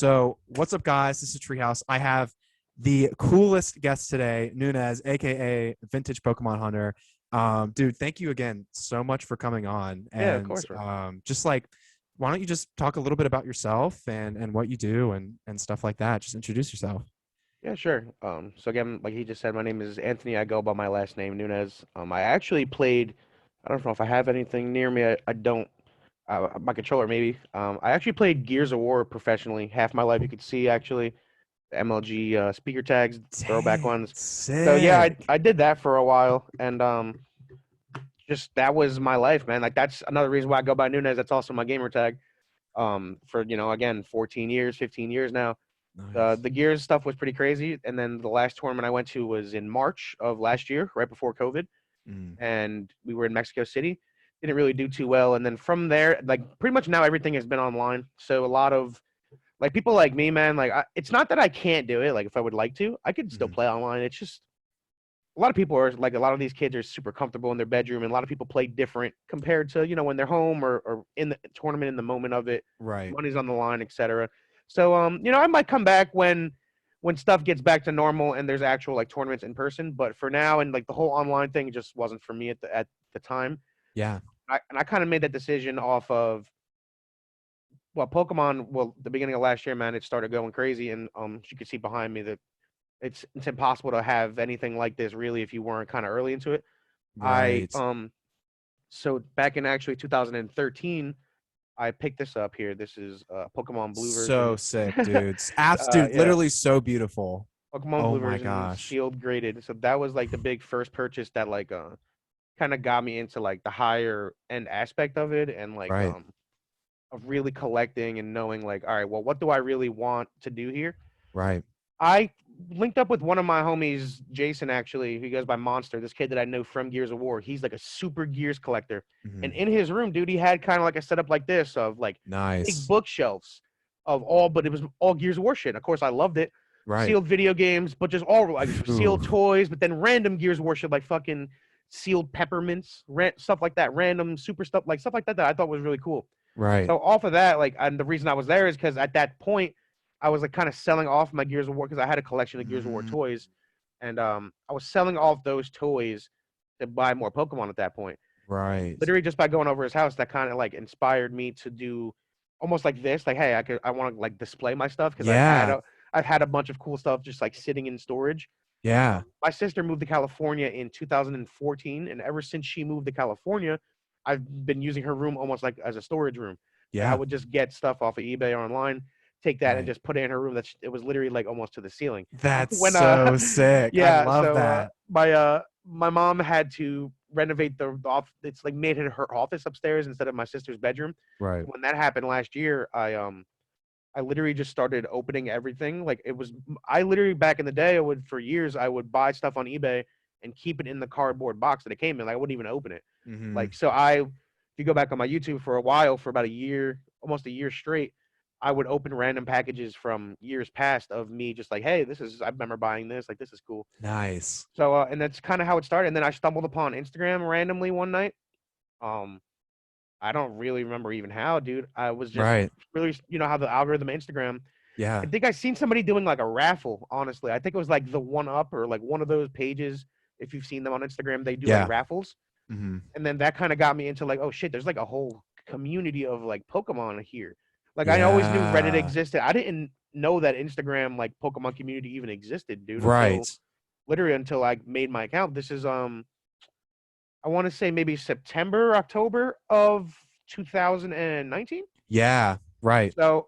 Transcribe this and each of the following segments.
So, what's up, guys? This is Treehouse. I have the coolest guest today, Nunez, aka Vintage Pokemon Hunter. Dude, thank you again so much for coming on. Yeah, of And course, bro. just like, why don't you just talk a little bit about yourself and what you do and stuff like that? Just introduce yourself. Yeah, sure. So again, like he just said, my name is Anthony. I go by my last name, Nunez. I actually played. I don't know if I have anything near me. I don't. My controller, maybe. I actually played Gears of War professionally. Half my life, you could see actually the MLG speaker tags, throwback Dang, ones. So yeah, I sick. I did that for a while, and just that was my life, man. Like that's another reason why I go by Nunez. That's also my gamer tag. For again, 14 years, 15 years now. Nice. The Gears stuff was pretty crazy, and then the last tournament I went to was in March of last year, right before COVID, Mm. and we were in Mexico City. Didn't really do too well, and then from there, like pretty much now everything has been online. So a lot of like people like me, man. Like it's not that I can't do it. Like if I would like to, I could still Mhm. play online. It's just a lot of people are like a lot of these kids are super comfortable in their bedroom, and a lot of people play different compared to when they're home or in the tournament in the moment of it. Right. Money's on the line, etc. So I might come back when stuff gets back to normal and there's actual like tournaments in person. But for now, and like the whole online thing just wasn't for me at the time. Yeah. And I kind of made that decision off of Pokemon. Well, the beginning of last year, man, it started going crazy, and as you can see behind me that it's impossible to have anything like this really if you weren't kind of early into it. I Right. so back in actually 2013, I picked this up here. This is Pokemon Blue So version. sick, dude. Apps, dude, Yeah, literally so beautiful. Pokemon Oh Blue my version gosh. sealed graded. So that was like the big first purchase that like kind of got me into like the higher end aspect of it and like Right. of really collecting and knowing like, all right, well, what do I really want to do here? Right. I linked up with one of my homies, Jason, actually, who goes by Monster, this kid that I know from Gears of War. He's like a super Gears collector. And Mhm. in his room, dude, he had kind of like a setup like this of like big Nice. bookshelves of all, but it was all Gears of War shit. Of course, I loved it. Right. Sealed video games, but just all like sealed Oof. toys, but then random Gears of War shit like fucking sealed peppermints, stuff like that, random super stuff, like stuff like that that I thought was really cool. Right. So off of that, like, and the reason I was there is because at that point, I was like kind of selling off my Gears of War because I had a collection of Gears of War Mm, toys, and I was selling off those toys to buy more Pokemon at that point. right. Literally just by going over his house, that kind of like inspired me to do almost like this. Like, hey, I want to like display my stuff because Yeah. I've had a bunch of cool stuff just like sitting in storage. Yeah. My sister moved to California in 2014, and ever since she moved to California, I've been using her room almost like as a storage room. Like I Yeah. would just get stuff off of eBay or online, take that and Right. just put it in her room. It was literally like almost to the ceiling. That's When so sick. I yeah, love so that. my mom had to renovate the off. It's like made it her office upstairs instead of my sister's bedroom. Right. When that happened last year, I literally just started opening everything. Like it was, I literally back in the day, I would for years I would buy stuff on eBay and keep it in the cardboard box that it came in. Like I wouldn't even open it. Mhm. Like so, if you go back on my YouTube for a while, for about a year, almost a year straight, I would open random packages from years past of me just like, hey, this is I remember buying this. Like this is cool. Nice. So and that's kind of how it started. And then I stumbled upon Instagram randomly one night. Um, I don't really remember even how, dude. I was just Right. really, how the algorithm of Instagram. I Yeah. think I seen somebody doing like a raffle, honestly. I think it was like the One Up or like one of those pages. If you've seen them on Instagram, they do like Yeah. raffles. Mhm. And then that kind of got me into like, oh shit, there's like a whole community of like Pokemon here. Like I always knew Reddit Yeah. existed. I didn't know that Instagram like Pokemon community even existed, dude, Right. until literally until I made my account. This is I want to say maybe September, October of 2019. Yeah. Right. So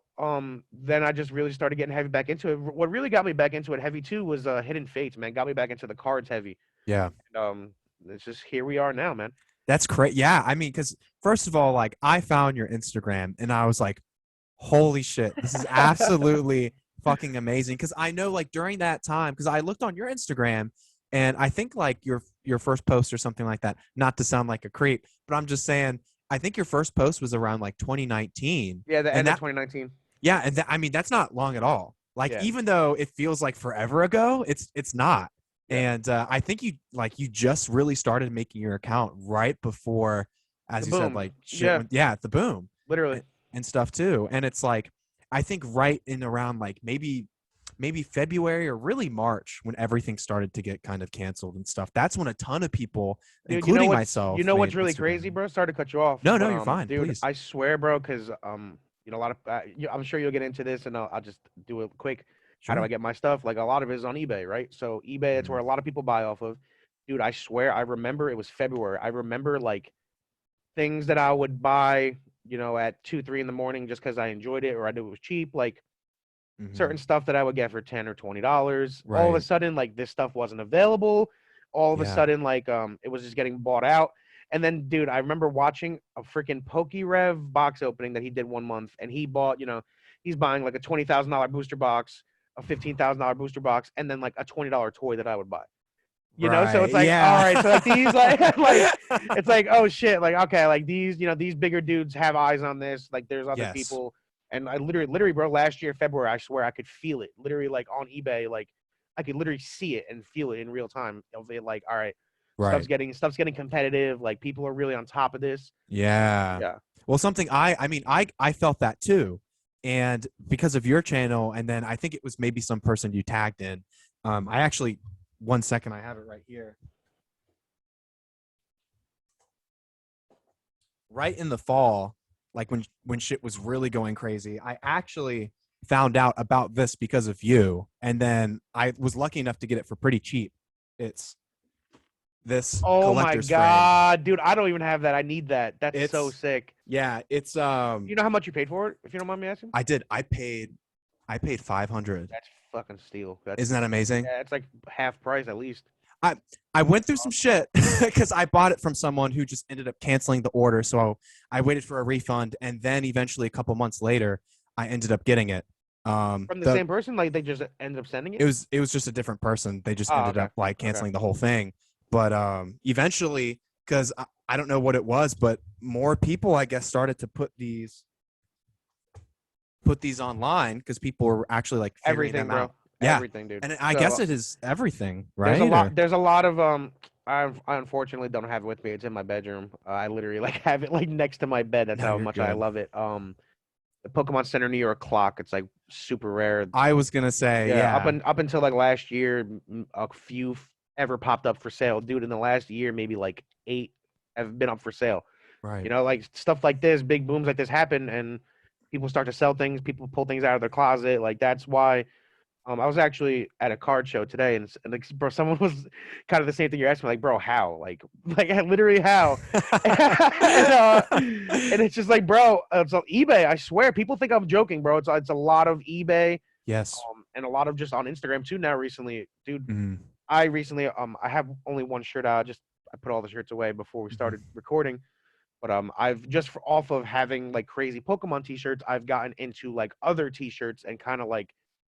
then I just really started getting heavy back into it. What really got me back into it heavy too was Hidden Fates, man. Got me back into the cards heavy. Yeah. And, it's just here we are now, man. That's great. Yeah. I mean, because first of all, like I found your Instagram and I was like, holy shit, this is absolutely fucking amazing. Because I know, like during that time, because I looked on your Instagram, and I think like your first post or something like that. Not to sound like a creep, but I'm just saying, I think your first post was around like 2019, Yeah, the and end of that 2019. yeah, and I mean that's not long at all. Like Yeah, even though it feels like forever ago, it's not. yeah. And I think you just really started making your account right before, as The you said, boom. like shit Yeah, went, yeah, the boom literally. and stuff too. And it's like I think right in around like maybe February or really March when everything started to get kind of canceled and stuff. That's when a ton of people, Dude, including you myself, know what's made really crazy, Instagram. bro? Sorry to cut you off, No, no, but you're fine. dude, Please. I swear, bro, because a lot of I'm sure you'll get into this, and I'll just do it quick. How do I Sure. get my stuff? Like a lot of it is on eBay, right? So eBay, it's where Mhm. a lot of people buy off of. Dude, I swear, I remember it was February. I remember like things that I would buy, at 2, 3 in the morning just because I enjoyed it or I knew it was cheap. Like certain Mhm. stuff that I would get for $10 or $20. All of a Right. sudden, like this stuff wasn't available. All of a Yeah. sudden, like it was just getting bought out. And then, dude, I remember watching a freaking PokeRev box opening that he did one month, and he bought, he's buying like a $20,000 booster box, a $15,000 booster box, and then like a $20 toy that I would buy. So Right. it's like, all Yeah. right, so like these, like it's like, oh shit, like okay, like these, these bigger dudes have eyes on this. Like there's other Yes. people, and I literally, bro, last year February, I swear I could feel it, literally, like on eBay, like I could literally see it and feel it in real time. Of it, like, all right, Right. stuff's getting competitive. Like people are really on top of this. Yeah. Yeah. Well, something I mean, I felt that too. And because of your channel, and then I think it was maybe some person you tagged in. I actually, one second, I have it right here. Right in the fall, like when shit was really going crazy, I actually found out about this because of you, and then I was lucky enough to get it for pretty cheap. It's this Oh my collector's frame. god, dude, I don't even have that. I need that. That's so It's sick. yeah, it's You know how much you paid for it, if you don't mind me asking? I paid 500. That's fucking steal. That's Isn't that amazing? yeah, it's like half price at least. I I went through some shit because I bought it from someone who just ended up canceling the order. So I waited for a refund, and then eventually a couple months later, I ended up getting it. From the The same person, like they just ended up sending it it. was just a different person. They just Oh, ended okay, up like okay. canceling the whole thing. But eventually, because I don't know what it was, but more people I guess started to put these online because people were actually like figuring Everything, them out. bro. Yeah, Everything, dude. and I So guess it is everything, there's a right? lot. Or There's a lot of I unfortunately don't have it with me. It's in my bedroom. I literally like have it like next to my bed. That's no, how you're much I good. love it. The Pokemon Center New York clock. It's like super rare. I was gonna say, Yeah, yeah, up until like last year, a few ever popped up for sale, dude. In the last year, maybe like 8 have been up for sale. right. Like stuff like this, big booms like this happen, and people start to sell things. People pull things out of their closet. Like that's why. I was actually at a card show today, and like, bro, someone was kind of the same thing you're asking, like, bro, how, like literally how, and it's just like, bro, it's on eBay. I swear, people think I'm joking, bro. It's a lot of eBay, Yes. and a lot of just on Instagram too now recently, dude. Mhm. I recently I have only one shirt out. I put all the shirts away before we Mhm. started recording. But I've just off of having like crazy Pokemon T-shirts, I've gotten into like other T-shirts and kind of like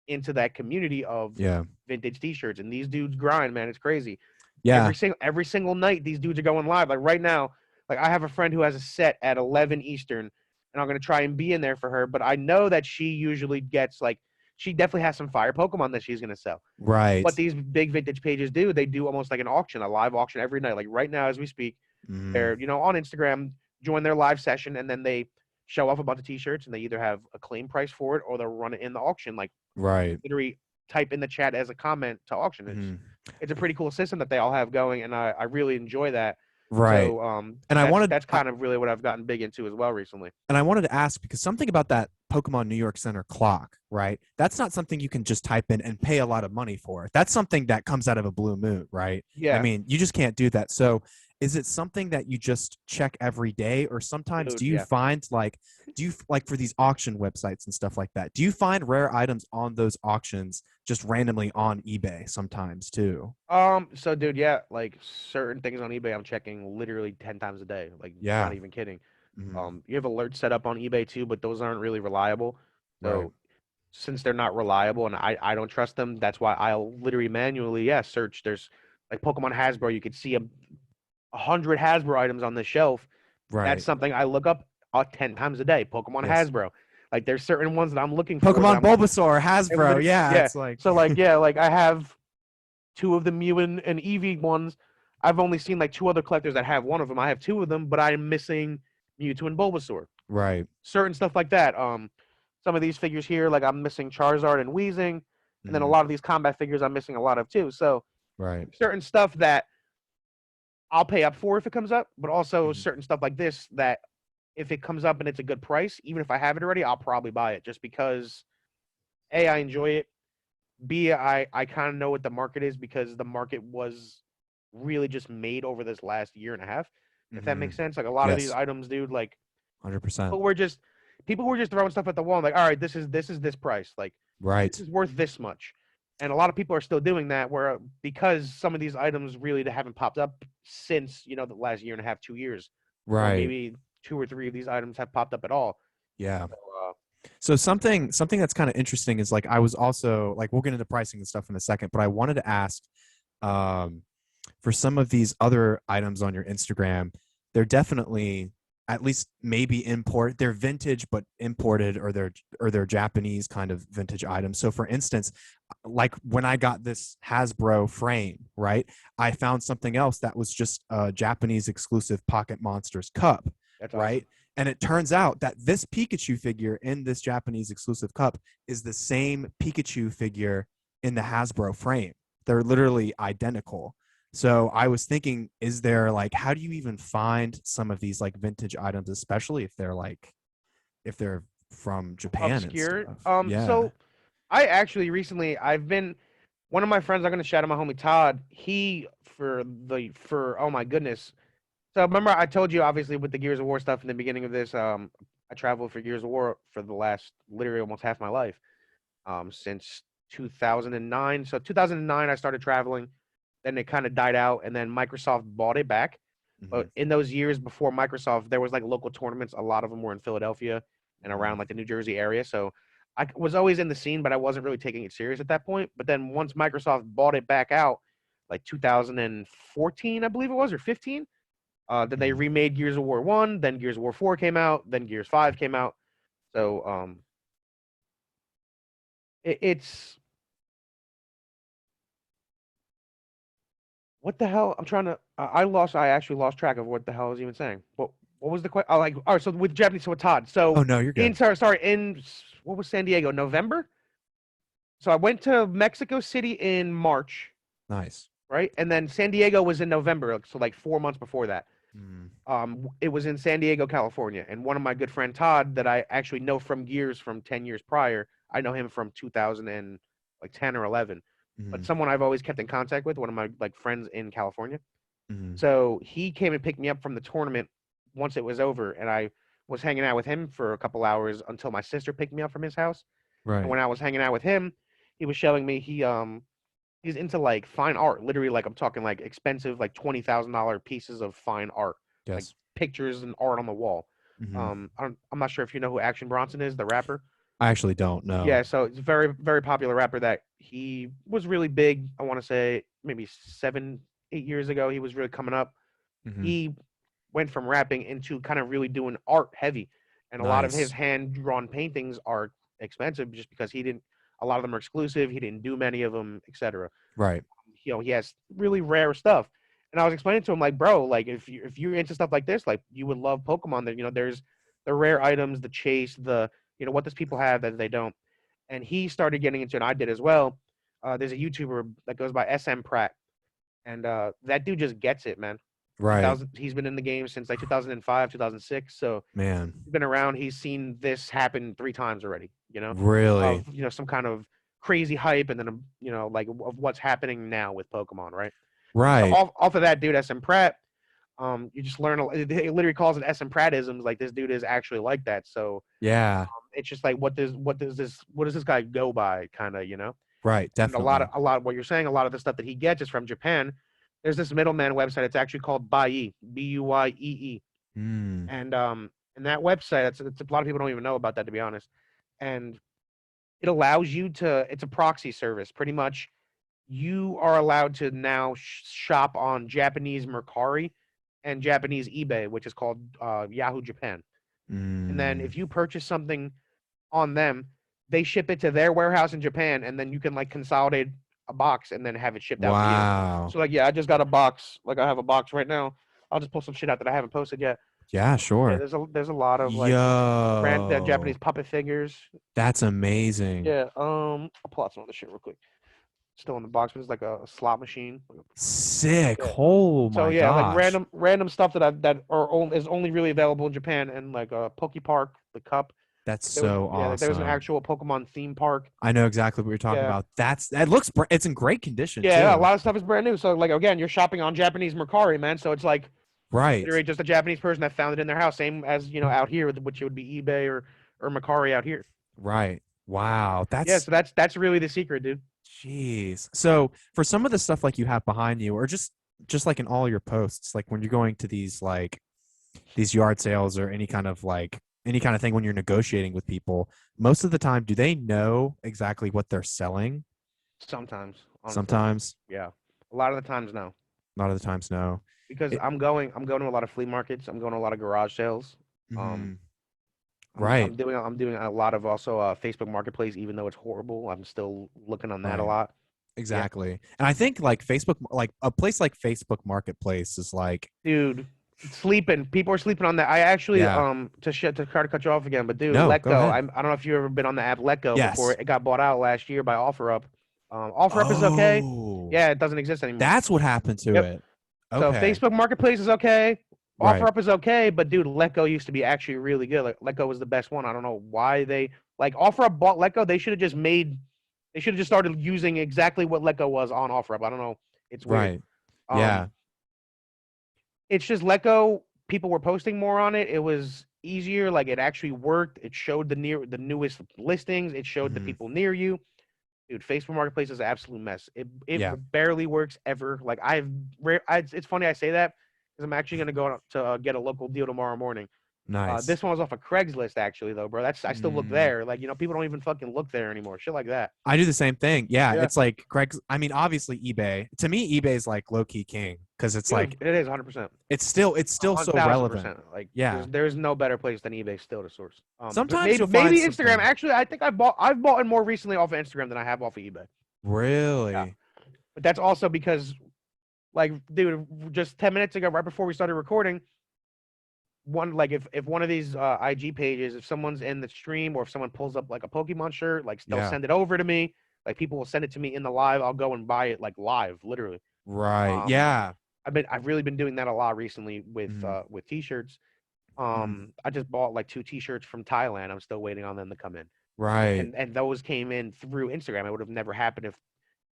into that community of Yeah. vintage T-shirts. And these dudes grind, man. It's crazy. Yeah. Every single night, these dudes are going live. Like right now, like I have a friend who has a set at 11 Eastern, and I'm gonna try and be in there for her. But I know that she usually gets like she definitely has some fire Pokemon that she's gonna sell. Right. What these big vintage pages do, they do almost like an auction, a live auction every night. Like right now, as we speak, Mhm. they're on Instagram, join their live session, and then they show off a bunch of T-shirts, and they either have a claim price for it or they'll run it in the auction. Like Right. literally type in the chat as a comment to auction. Mhm. It's a pretty cool system that they all have going, and I really enjoy that. Right. So And I that's wanted that's kind of really what I've gotten big into as well recently. and I wanted to ask because something about that Pokemon New York Center clock, right? That's not something you can just type in and pay a lot of money for. That's something that comes out of a blue moon, right? I Yeah, mean, you just can't do that. So, is it something that you just check every day, or sometimes dude. Yeah. do you like for these auction websites and stuff like that? Do you find rare items on those auctions just randomly on eBay sometimes too? So dude, yeah, like certain things on eBay, I'm checking literally 10 times a day. Like, not Yeah. even kidding. Mhm. You have alerts set up on eBay too, but those aren't really reliable. Right. So since they're not reliable and I don't trust them, that's why I'll literally manually, yeah, search. There's like Pokemon Hasbro, you could see a hundred Hasbro items on the shelf. That's Right. something I look up 10 times a day. Pokemon Yes. Hasbro. Like there's certain ones that I'm looking for that Pokemon I'm like, Bulbasaur, Hasbro. Yeah, yeah. it's like So like yeah, like I have two of the Mew and Eevee ones. I've only seen like two other collectors that have one of them. I have two of them, but I'm missing Mewtwo and Bulbasaur. right. Certain stuff like that. some of these figures here, like I'm missing Charizard and Weezing, and then a Mm-hmm. lot of these combat figures I'm missing a lot of too. So Right. certain stuff that I'll pay up for if it comes up, but also Mm-hmm. certain stuff like this that if it comes up and it's a good price, even if I have it already, I'll probably buy it just because A, I enjoy it. B, I kind of know what the market is because the market was really just made over this last year and a half. If that Mm-hmm. makes sense. Like a lot of these Yes. items, dude, like 100%. but we're just people were just throwing stuff at the wall. Like, all right, this is this price. Like this Right. is worth this much. And a lot of people are still doing that where because some of these items really haven't popped up since, the last year and a half, 2 years, or Right. maybe two or three of these items have popped up at all. Yeah. So, So something that's kind of interesting is like I was also like we'll get into pricing and stuff in a second, but I wanted to ask um for some of these other items on your Instagram, they're definitely at least maybe they're vintage but imported or they're Japanese kind of vintage items. So for instance, like when I got this Hasbro frame, right? I found something else that was just a Japanese exclusive Pocket Monsters cup, that's awesome. right? And it turns out that this Pikachu figure in this Japanese exclusive cup is the same Pikachu figure in the Hasbro frame. They're literally identical. So I was thinking, is there like, how do you even find some of these like vintage items, especially if they're from Japan and Obscure. stuff? Yeah. So I actually recently I've been one of my friends. I'm gonna shout out my homie Todd. He for oh my goodness. So remember I told you obviously with the Gears of War stuff in the beginning of this. I traveled for Gears of War for the last literally almost half my life. Since 2009. So 2009 I started traveling. Then it kind of died out, and then Microsoft bought it back. Mm-hmm. But in those years before Microsoft, there was like local tournaments. A lot of them were in Philadelphia and Mm-hmm. around like the New Jersey area. So I was always in the scene, but I wasn't really taking it serious at that point. But then once Microsoft bought it back out, like 2014, I believe it was, or 15, then they Mm-hmm. remade Gears of War 1, then Gears of War 4 came out, then Gears 5 came out. So it's what the hell? I'm trying to. I actually lost track of what the hell I was even saying. What was the question? Oh, like, all right. So with Japanese, so with Todd. Oh So no, you're good. in what was San Diego? November. So I went to Mexico City in March, Nice. right? And then San Diego was in November. So like 4 months before that. Mm-hmm. It was in San Diego, California, and one of my good friend Todd that I actually know from Gears from 10 years prior. I know him from 2010 or 11, Mm-hmm. but someone I've always kept in contact with, one of my like friends in California. Mm-hmm. So he came and picked me up from the tournament once it was over, and I was hanging out with him for a couple hours until my sister picked me up from his house. And Right. when I was hanging out with him, he was showing me he's into like fine art, literally like I'm talking like expensive like $20,000 pieces of fine art, like Yes. pictures and art on the wall. Mm-hmm. I'm not sure if you know who Action Bronson is, the rapper. I actually don't know. Yeah, so it's a very, very popular rapper that he was really big. I want to say maybe 7, 8 years ago, he was really coming up. Mm-hmm. He went from rapping into kind of really doing art heavy, and a lot of his Nice. hand drawn paintings are expensive just because he didn't. A lot of them are exclusive. He didn't do many of them, etc. Right. He has really rare stuff. And I was explaining to him like, bro, like if you're into stuff like this, like you would love Pokemon. That there's the rare items, the chase, the what does people have that they don't. And he started getting into it. And I did as well. There's a YouTuber that goes by SM Pratt, and that dude just gets it, man. Right. 2000, he's been in the game since like 2005, 2006. So Man. he's been around. He's seen this happen 3 times already. Really. Of some kind of crazy hype, and then like of what's happening now with Pokemon, right? So Right. off of that dude, SM Pratt, you just learn. It literally calls it SM Prattisms. Like this dude is actually like that. So Yeah. it's just like what does this guy go by, kind of, Right. And Definitely. a lot of what you're saying, a lot of the stuff that he gets is from Japan. There's this middleman website. It's actually called Buyee, Buyee, Mm. and that website. It's a lot of people don't even know about that, to be honest. And it allows you to. It's a proxy service, pretty much. You are allowed to now shop on Japanese Mercari and Japanese eBay, which is called Yahoo Japan. And then Mm. if you purchase something on them, they ship it to their warehouse in Japan, and then you can like consolidate a box and then have it shipped out to you. Wow. So like, yeah, I just got a box. Like I have a box right now. I'll just pull some shit out that I haven't posted yet. Yeah, Yeah, sure. there's a lot of like Japanese Yo, puppet figures. that's amazing. Yeah, I'll pull out some of the shit real quick. Still in the box, but it's like a slot machine. Sick. Yeah. Oh So my yeah, like gosh. random stuff is only really available in Japan, and like Poke Park, the cup. That's There was so there was an awesome. actual Pokemon theme park. I know exactly what you're talking Yeah. about. That looks it's in great condition Yeah, a too. lot of stuff is brand new. So like again, you're shopping on Japanese Mercari, man. So it's like Right. literally just a Japanese person that found it in their house, same as out here, which would be eBay or Mercari out here. Right. Wow. Yeah, That's so that's really the secret, dude. jeez. So for some of the stuff like you have behind you, or just like in all your posts, like when you're going to these yard sales or any kind of thing when you're negotiating with people, most of the time, do they know exactly what they're selling? Sometimes, honestly, Sometimes, yeah. A lot of the times, no, a lot of the times, no. because It, I'm going to a lot of flea markets. I'm going to a lot of garage sales. Um, mhm. Right. I'm doing a lot of also Facebook Marketplace, even though it's horrible. I'm still looking on that a Right. lot. Yeah, Exactly. And I think like Facebook, like a place like Facebook Marketplace is like, dude, sleeping. People are sleeping on that. I actually yeah, to try to cut you off again, but dude, no, Let go Go. ahead. I don't know if you've ever been on the app Let Go before. Yes. It got bought out last year by OfferUp. OfferUp is okay. Oh, Yeah, it doesn't exist anymore. that's what happened to Yep. it. So Okay. Facebook Marketplace is okay. Right. OfferUp is okay, but dude, Let Go used to be actually really good. Like Let Go was the best one. I don't know why they like OfferUp bought Let Go. They should have just made. They should have just started using exactly what Let Go was on OfferUp. I don't know. It's weird. Right. Um, Yeah. it's just Let Go. People were posting more on it. It was easier. Like it actually worked. It showed the newest listings. It showed the Hmm. people near you. Dude, Facebook Marketplace is an absolute mess. It Yeah. barely works ever. Like it's funny I say that because I'm actually gonna go to get a local deal tomorrow morning. Nice. This one was off of Craigslist actually though, bro. That's I still look Mm. there. Like people don't even fucking look there anymore. Shit like that. I do the same thing. Yeah, Yeah, it's like Craig's. I mean, obviously eBay. To me, eBay is like low key king because it's dude, like it is 100%, it's still one so thousand relevant. percent. Like Yeah. there's no better place than eBay still to source. But Sometimes you'll find maybe Instagram. something Actually, I think I've bought it more recently off of Instagram than I have off of eBay. Yeah, really. but that's also because like dude, just 10 minutes ago, right before we started recording, one like if one of these IG pages, if someone's in the stream or if someone pulls up like a Pokemon shirt, like they'll Yeah. send it over to me. Like people will send it to me in the live. I'll go and buy it like live, literally. Right. Um, Yeah. I've really been doing that a lot recently Mhm. with t-shirts. Mhm. I just bought like two t-shirts from Thailand. I'm still waiting on them to come in. Right. And those came in through Instagram. It would have never happened if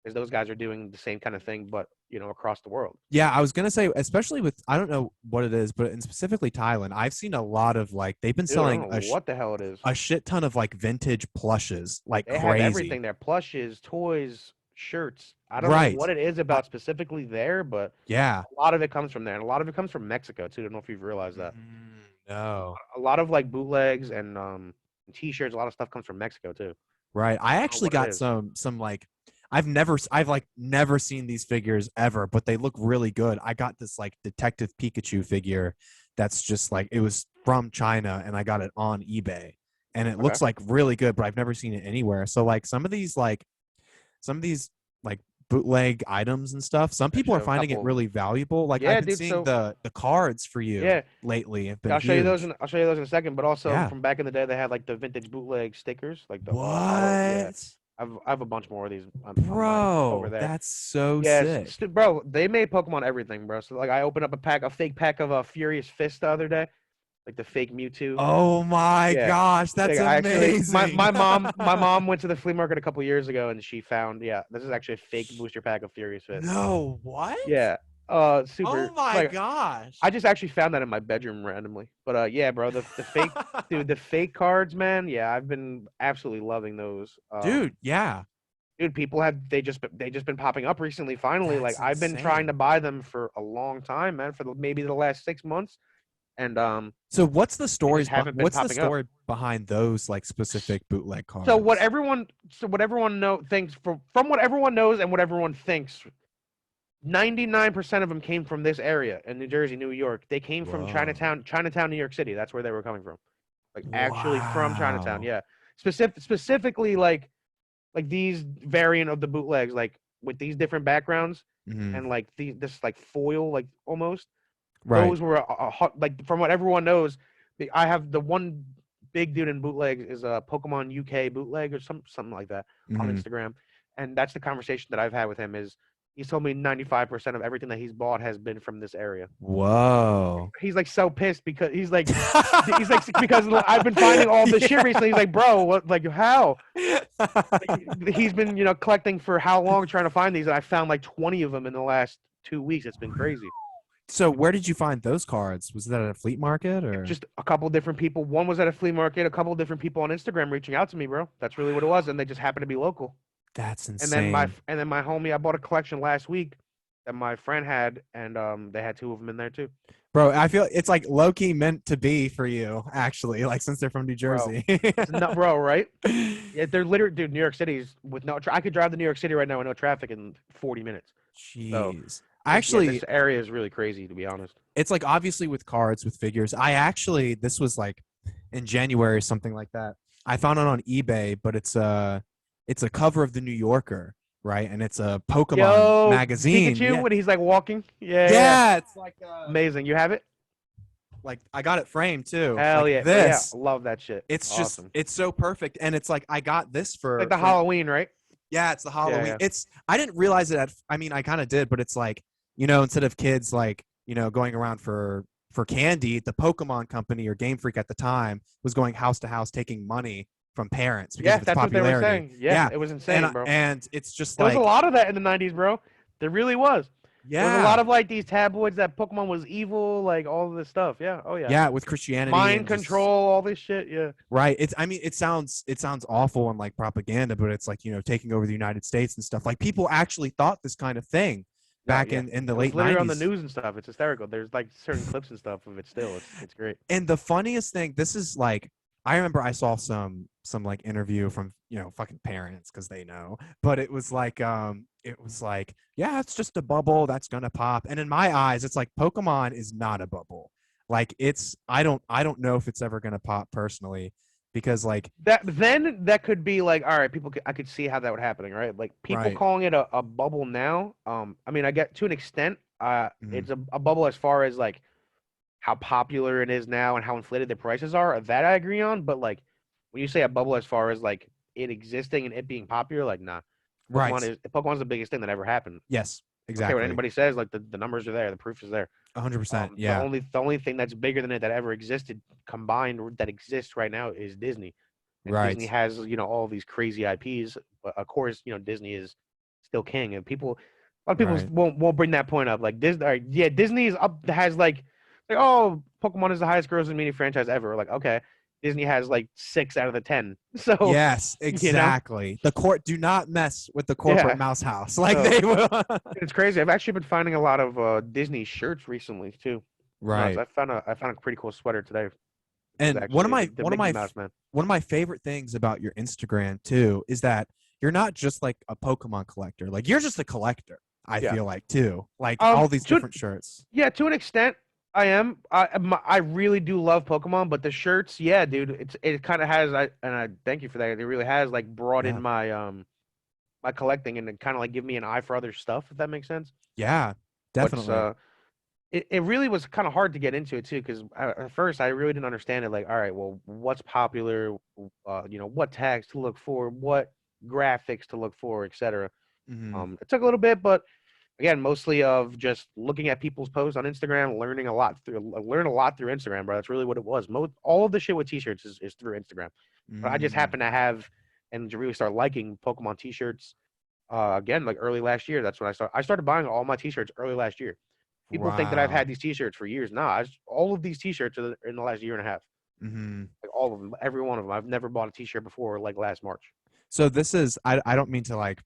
because those guys are doing the same kind of thing, but across the world. Yeah, I was gonna say, especially with I don't know what it is, but in specifically Thailand, I've seen a lot of like they've been Dude, I don't selling know what the hell it is. a shit ton of like vintage plushes like They have crazy. everything there: plushes, toys, shirts. I don't know Right. what it is I, about specifically there, but yeah. a lot of it comes from there, and a lot of it comes from Mexico too. I don't know if you've realized that. No. A lot of like bootlegs and t-shirts. A lot of stuff comes from Mexico too. Right. I I don't know actually what it got is. some like I've like never seen these figures ever, but they look really good. I got this like Detective Pikachu figure that's just like it was from China and I got it on eBay. And it Okay. looks like really good, but I've never seen it anywhere. So like some of these like bootleg items and stuff, some people are Actually, I have a finding it couple. really valuable. Like I've Yeah, been dude. seeing So the cards for you yeah, lately have yeah, been huge. I'll show you those in a second. But also Yeah. from back in the day, they had like the vintage bootleg stickers, like the hollow. Yeah, What? I have a bunch more of these on my over Bro, there. that's so Yes, sick. bro, they made Pokemon everything, bro. So like, I opened up a fake pack of Furious Fist the other day, like the fake Mewtwo. Oh my Yeah, gosh, that's like I actually, amazing. my mom went to the flea market a couple years ago and she found, yeah, this is actually a fake booster pack of Furious Fist. No, what? Yeah, Oh super. my Like gosh. I just actually found that in my bedroom randomly. But yeah, bro, the fake, dude, the fake cards, man. Yeah, I've been absolutely loving those. Dude, yeah. Dude, people have they just been popping up recently. Finally, like That's I've been trying to insane. buy them for a long time, man, for maybe the last 6 months, and So they just haven't been what's the popping up. story behind those like specific bootleg So cards? what everyone thinks from what everyone knows and what everyone thinks, 99% of them came from this area in New Jersey, New York. They came from Whoa. New York City. That's where they were coming from. Like actually from Chinatown. Wow. Yeah, specifically like these variant of the bootlegs, like with these different backgrounds Mhm. and like this like foil, like almost. Right. Those were like from what everyone knows. I have the one big dude in bootleg is a Pokemon UK bootleg or something like that on Hmm. Instagram, and that's the conversation that I've had with him. Is he's told me 95% of everything that he's bought has been from this area. Whoa. He's like so pissed because he's like because I've been finding all this shit recently. He's like, bro, what like how? He's been collecting for how long trying to find these, and I found like 20 of them in the last 2 weeks. It's been crazy. So where did you find those cards? Was that at a flea market or? Just a couple different people. One was at a flea market. A couple different people on Instagram reaching out to me, bro. That's really what it was, and they just happened to be local. That's And then my insane. and then my homie, I bought a collection last week that my friend had, and they had two of them in there too, Bro, I feel it's like low key meant to be for you, actually, like since they're from New bro. Jersey. It's not, bro, right? Yeah, they're literally, dude. New York City's with no. I could drive to New York City right now with no traffic in 40 minutes. So, Jeez. yeah, Actually, this area is really crazy to be honest. it's like obviously with cards, with figures. This was like in January or something like that. I found it on eBay, but it's a cover of the New Yorker, right? And it's a Pokemon Yo, magazine. Pikachu Yeah. when he's like walking. Yeah, yeah. Yeah, it's Amazing. You have it? like I got it framed too. Hell Like yeah, bro. Yeah, this. love that shit. Awesome. It's so perfect. And it's like I got this Like the for Halloween, right? yeah, it's the Yeah, Halloween. yeah. It's I didn't realize it I mean I kind of did, but it's like, instead of kids like, going around for candy, the Pokemon company or Game Freak at the time was going house to house taking money from parents because Yeah, of its that's what they were popularity. saying. Yeah, Yeah. it was And insane, bro. and it's just There was a like, lot of that in the 90s, bro. There really was. There was a yeah. lot of like these tabloids that Pokemon was evil, like all of this stuff. Yeah. Oh yeah. Yeah, with Christianity Mind and just control, all this shit. Yeah. right. It's I mean it sounds awful and like propaganda, but it's like, taking over the United States and stuff. Like people actually thought this kind of thing No, back yeah. in the It was late literally on the 90s. news and stuff. It's hysterical. There's like certain clips and stuff of it still. It's great. And the funniest thing, this is like, I remember I saw some like interview from fucking parents because they know, but it was like, yeah, it's just a bubble that's gonna pop. And in my eyes, it's like Pokemon is not a bubble. Like it's I don't know if it's ever gonna pop personally because like That could be like, all right, I could see how that would happening, right? Like people right. calling it a bubble now. I mean, I get to an extent. Mhm. It's a bubble as far as like how popular it is now and how inflated the prices are. That I agree on. But like when you say a bubble as far as like it existing and it being popular, like nah, Right. Pokemon's the biggest thing that ever happened. Yes, I don't care what exactly. anybody says. Like the numbers are there, the proof is there. 100%. The Yeah. only thing that's bigger than it that ever existed combined that exists right now is Disney, and Disney Right. has all these crazy IPs. But of course, Disney is still king, and a lot of people Right. won't bring that point up. Like Disney, yeah, Disney is up has like oh, Pokemon is the highest grossing media franchise ever. Like okay, Disney has like 6 out of the 10. So Yes, you know, exactly. The court do not mess with the corporate yeah. mouse house. Like So they will. it's crazy. I've actually been finding a lot of Disney shirts recently too. It's nuts. Right. I found a pretty cool sweater today. It was And one of actually my the Mickey Mouse man. one of my favorite things about your Instagram too is that you're not just like a Pokemon collector. Like you're just a collector, I Yeah. feel like too. Like all these To different shirts. yeah, to an extent, I am. I really do love Pokemon, but the shirts, yeah, dude, it kind of has. I thank you for that. It really has like brought in Yeah. my collecting and kind of like give me an eye for other stuff, if that makes sense. Yeah, What's definitely. it really was kind of hard to get into it too, because at first I really didn't understand it. Like, all right, well, what's popular? What tags to look for, what graphics to look for, etc. Hmm. It took a little bit, but again, mostly of just looking at people's posts on Instagram, learn a lot through Instagram, bro. That's really what it was. All of the shit with t-shirts is through Instagram. But I just Mm. happen to have and to really start liking Pokemon t-shirts. Again, like early last year. That's when I started buying all my t-shirts early last year. People think that I've had Wow. these t-shirts for years. Nah, all of these t-shirts are in the last year and a half. Hmm. Like all of them, every one of them. I've never bought a t-shirt before like last March. So this is I don't mean to like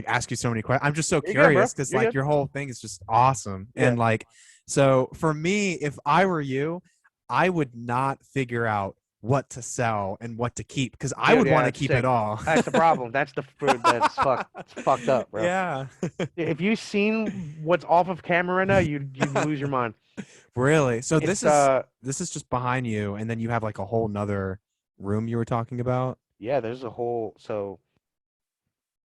ask you so many questions. I'm just so You're good, bro. curious because You're like good. your whole thing is just awesome. Yeah. And like so for me, if I were you, I would not figure out what to sell and what to keep because I Dude, would yeah, want to that's keep it sick. all. That's the problem. That's the fruit that's fucked up, bro. Yeah. If you seen what's off of camera right now, you'd lose your mind. Really? So It's this is just behind you and then you have like a whole nother room you were talking about? yeah, there's a whole so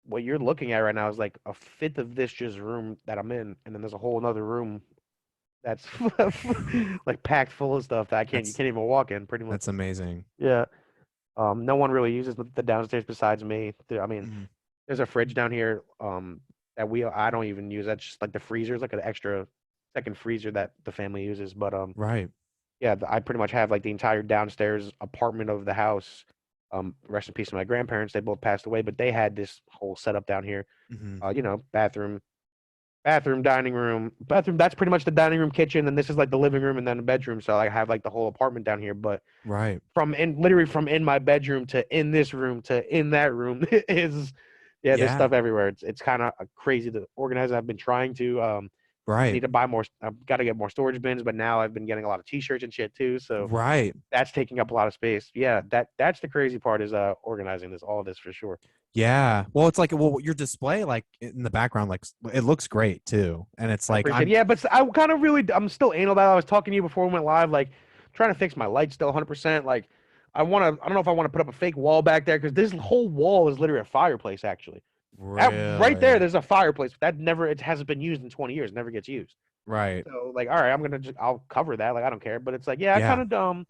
what you're looking at right now is like a fifth of this just room that I'm in, and then there's a whole another room that's like packed full of stuff that you That's can't even walk in pretty much. that's amazing. Yeah. No one really uses the downstairs besides me. I mean, Mhm. there's a fridge down here that I don't even use. That's just like the freezer's like an extra second freezer that the family uses. But Right. yeah, I pretty much have like the entire downstairs apartment of the house. Rest in peace to my grandparents. They both passed away, but they had this whole setup down here. Hmm. You know, bathroom, dining room, bathroom. That's pretty much the dining room, kitchen, and this is like the living room and then the bedroom. So I have like the whole apartment down here. But Right. literally from in my bedroom to in this room to in that room is yeah, there's Yeah. stuff everywhere. It's kind of crazy to organize. I've been trying to I need Right. to buy more. I've got to get more storage bins, but now I've been getting a lot of t-shirts and shit too. So Right. that's taking up a lot of space. Yeah, that's the crazy part is organizing all this for sure. Yeah. Well, it's like well, your display like in the background, like it looks great too, and it's I like appreciate it. I'm Yeah, but I kind of really I'm still anal about it. I was talking to you before we went live, like trying to fix my light still 100%. Like I don't know if I want to put up a fake wall back there because this whole wall is literally a fireplace actually. Right there, really there's a fireplace that never it hasn't been used in 20 years, never gets used. right. So like, all right, I'll cover that. Like I don't care. But it's like, yeah, I kind Yeah. of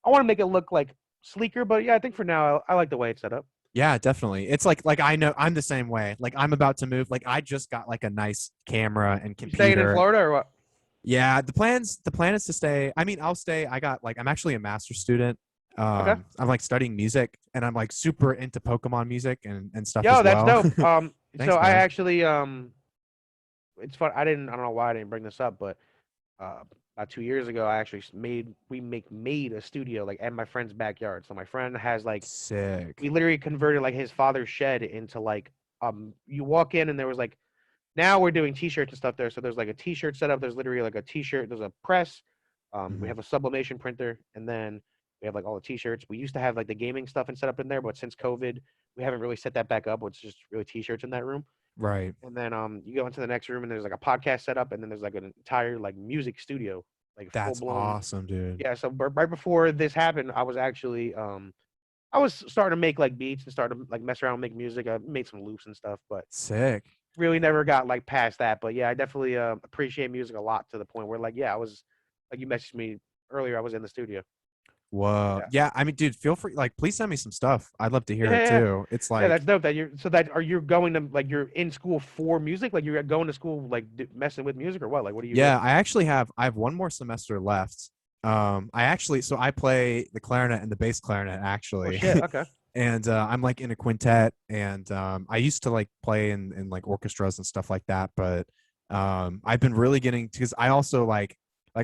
I want to make it look like sleeker, but yeah, I think for now I like the way it's set up. Yeah, definitely. It's like I know I'm the same way. Like I'm about to move. Like I just got like a nice camera and You staying in computer. Florida or what? Yeah, the plan is to stay. I mean, I'll stay. I got like I'm actually a master's student. Okay. I'm like studying music and I'm like super into Pokemon music and stuff Yo, as that's well. dope. So Thanks, I man. actually it's fun. I don't know why I didn't bring this up, but uh, about 2 years ago, I actually made a studio like at my friend's backyard. So my friend has like we Sick. literally converted like his father's shed into like you walk in and there was like now we're doing t-shirts and stuff there. So there's like a t-shirt setup. There's literally like a t-shirt. There's a press. We Hmm. have a sublimation printer, and then we have like all the t-shirts. We used to have like the gaming stuff and set up in there, but since COVID, we haven't really set that back up. It's just really t-shirts in that room. Right. And then you go into the next room and there's like a podcast setup, and then there's like an entire like music studio, like full That's blown. awesome, dude. Yeah. So right before this happened, I was actually I was starting to make like beats and started to like mess around and make music. I made some loops and stuff, but Sick. really never got like past that. But yeah, I definitely appreciate music a lot to the point where like yeah, I was like you messaged me earlier. I was in the studio. Whoa. Yeah. Yeah, I mean, dude, feel free. Like, please send me some stuff. I'd love to Yeah, hear yeah, it yeah. too. It's Yeah, like, that's dope. That you're so that are you going to like you're in school for music? Like you're going to school like messing with music or what? Like what are you doing? yeah, I have one more semester left. I actually, so I play the clarinet and the bass clarinet Oh actually, shit. Okay. and I'm like in a quintet, and I used to like play in like orchestras and stuff like that, but I've been really getting because I also like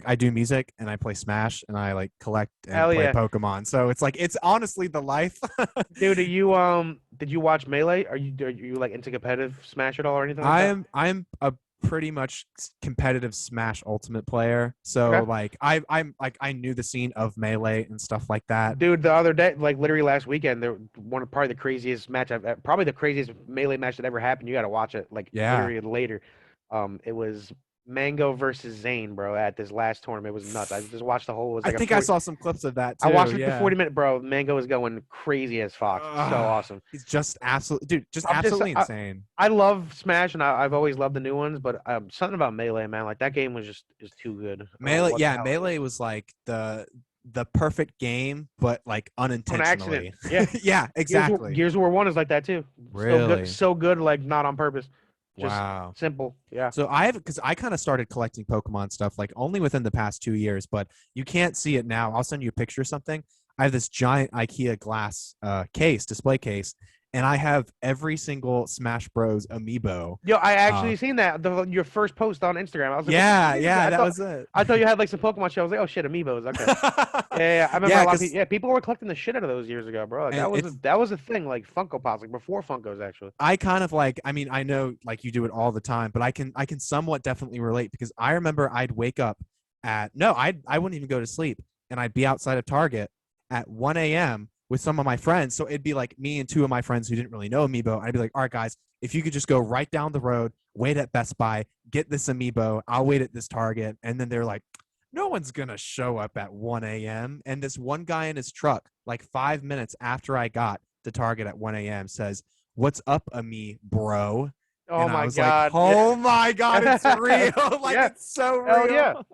I do music and I play Smash and I like collect and Hell play yeah, Pokemon, so it's like it's honestly the life. dude. Did you watch Melee? Are you like into competitive Smash at all or anything like that? I'm a pretty much competitive Smash Ultimate player. So Okay. like I'm like I knew the scene of Melee and stuff like that. Dude, the other day, like literally last weekend, there one of probably the craziest match probably the craziest Melee match that ever happened. You got to watch it like Yeah. literally later. It was Mango versus Zane, bro, at this last tournament. It was nuts. I just watched the whole. It was I like a think I 40. saw some clips of that I watched too. like the Yeah. 40-minute, bro. Mango is going crazy as Fox. So awesome. He's just absolutely dude, just I'm just absolutely insane. I love Smash and I've always loved the new ones, but something about Melee, man, like that game was just too good. I don't know Melee, what the yeah, hell it Melee is. was like the perfect game, but like On accident, unintentionally. yeah. Yeah, exactly. Gears of War 1 is like that too. Really? So good, like not on purpose, just Wow. simple. Yeah. So I have because I kind of started collecting Pokemon stuff like only within the past 2 years, but you can't see it now. I'll send you a picture or something. I have this giant IKEA glass display case, and I have every single Smash Bros. Amiibo. Yo, I Uh, actually seen that your first post on Instagram. I was like, what the yeah, fuck is that? yeah, that was it. I thought you had like some Pokemon show. I was like, oh shit, Amiibos. Okay. Yeah, yeah, I remember Yeah, a lot of because people. Yeah, people were collecting the shit out of those years ago, bro. Like it's that was a thing, like Funko Pops, like before Funkos actually. I kind of like I mean I know like you do it all the time, but I can somewhat definitely relate because I remember I'd wake up at no I wouldn't even go to sleep and I'd be outside of Target at 1 a.m. with some of my friends. So it'd be like me and two of my friends who didn't really know Amiibo. I'd be like, all right, guys, if you could just go right down the road, wait at Best Buy, get this Amiibo, I'll wait at this Target. And then they're like, no one's gonna show up at 1 a.m. And this one guy in his truck, like 5 minutes after I got to Target at 1 a.m., says, "What's up, Ami, bro?" Oh And I my was like, god. Yeah. "Oh my god, it's real! Like Yeah. it's so Hell yeah. real."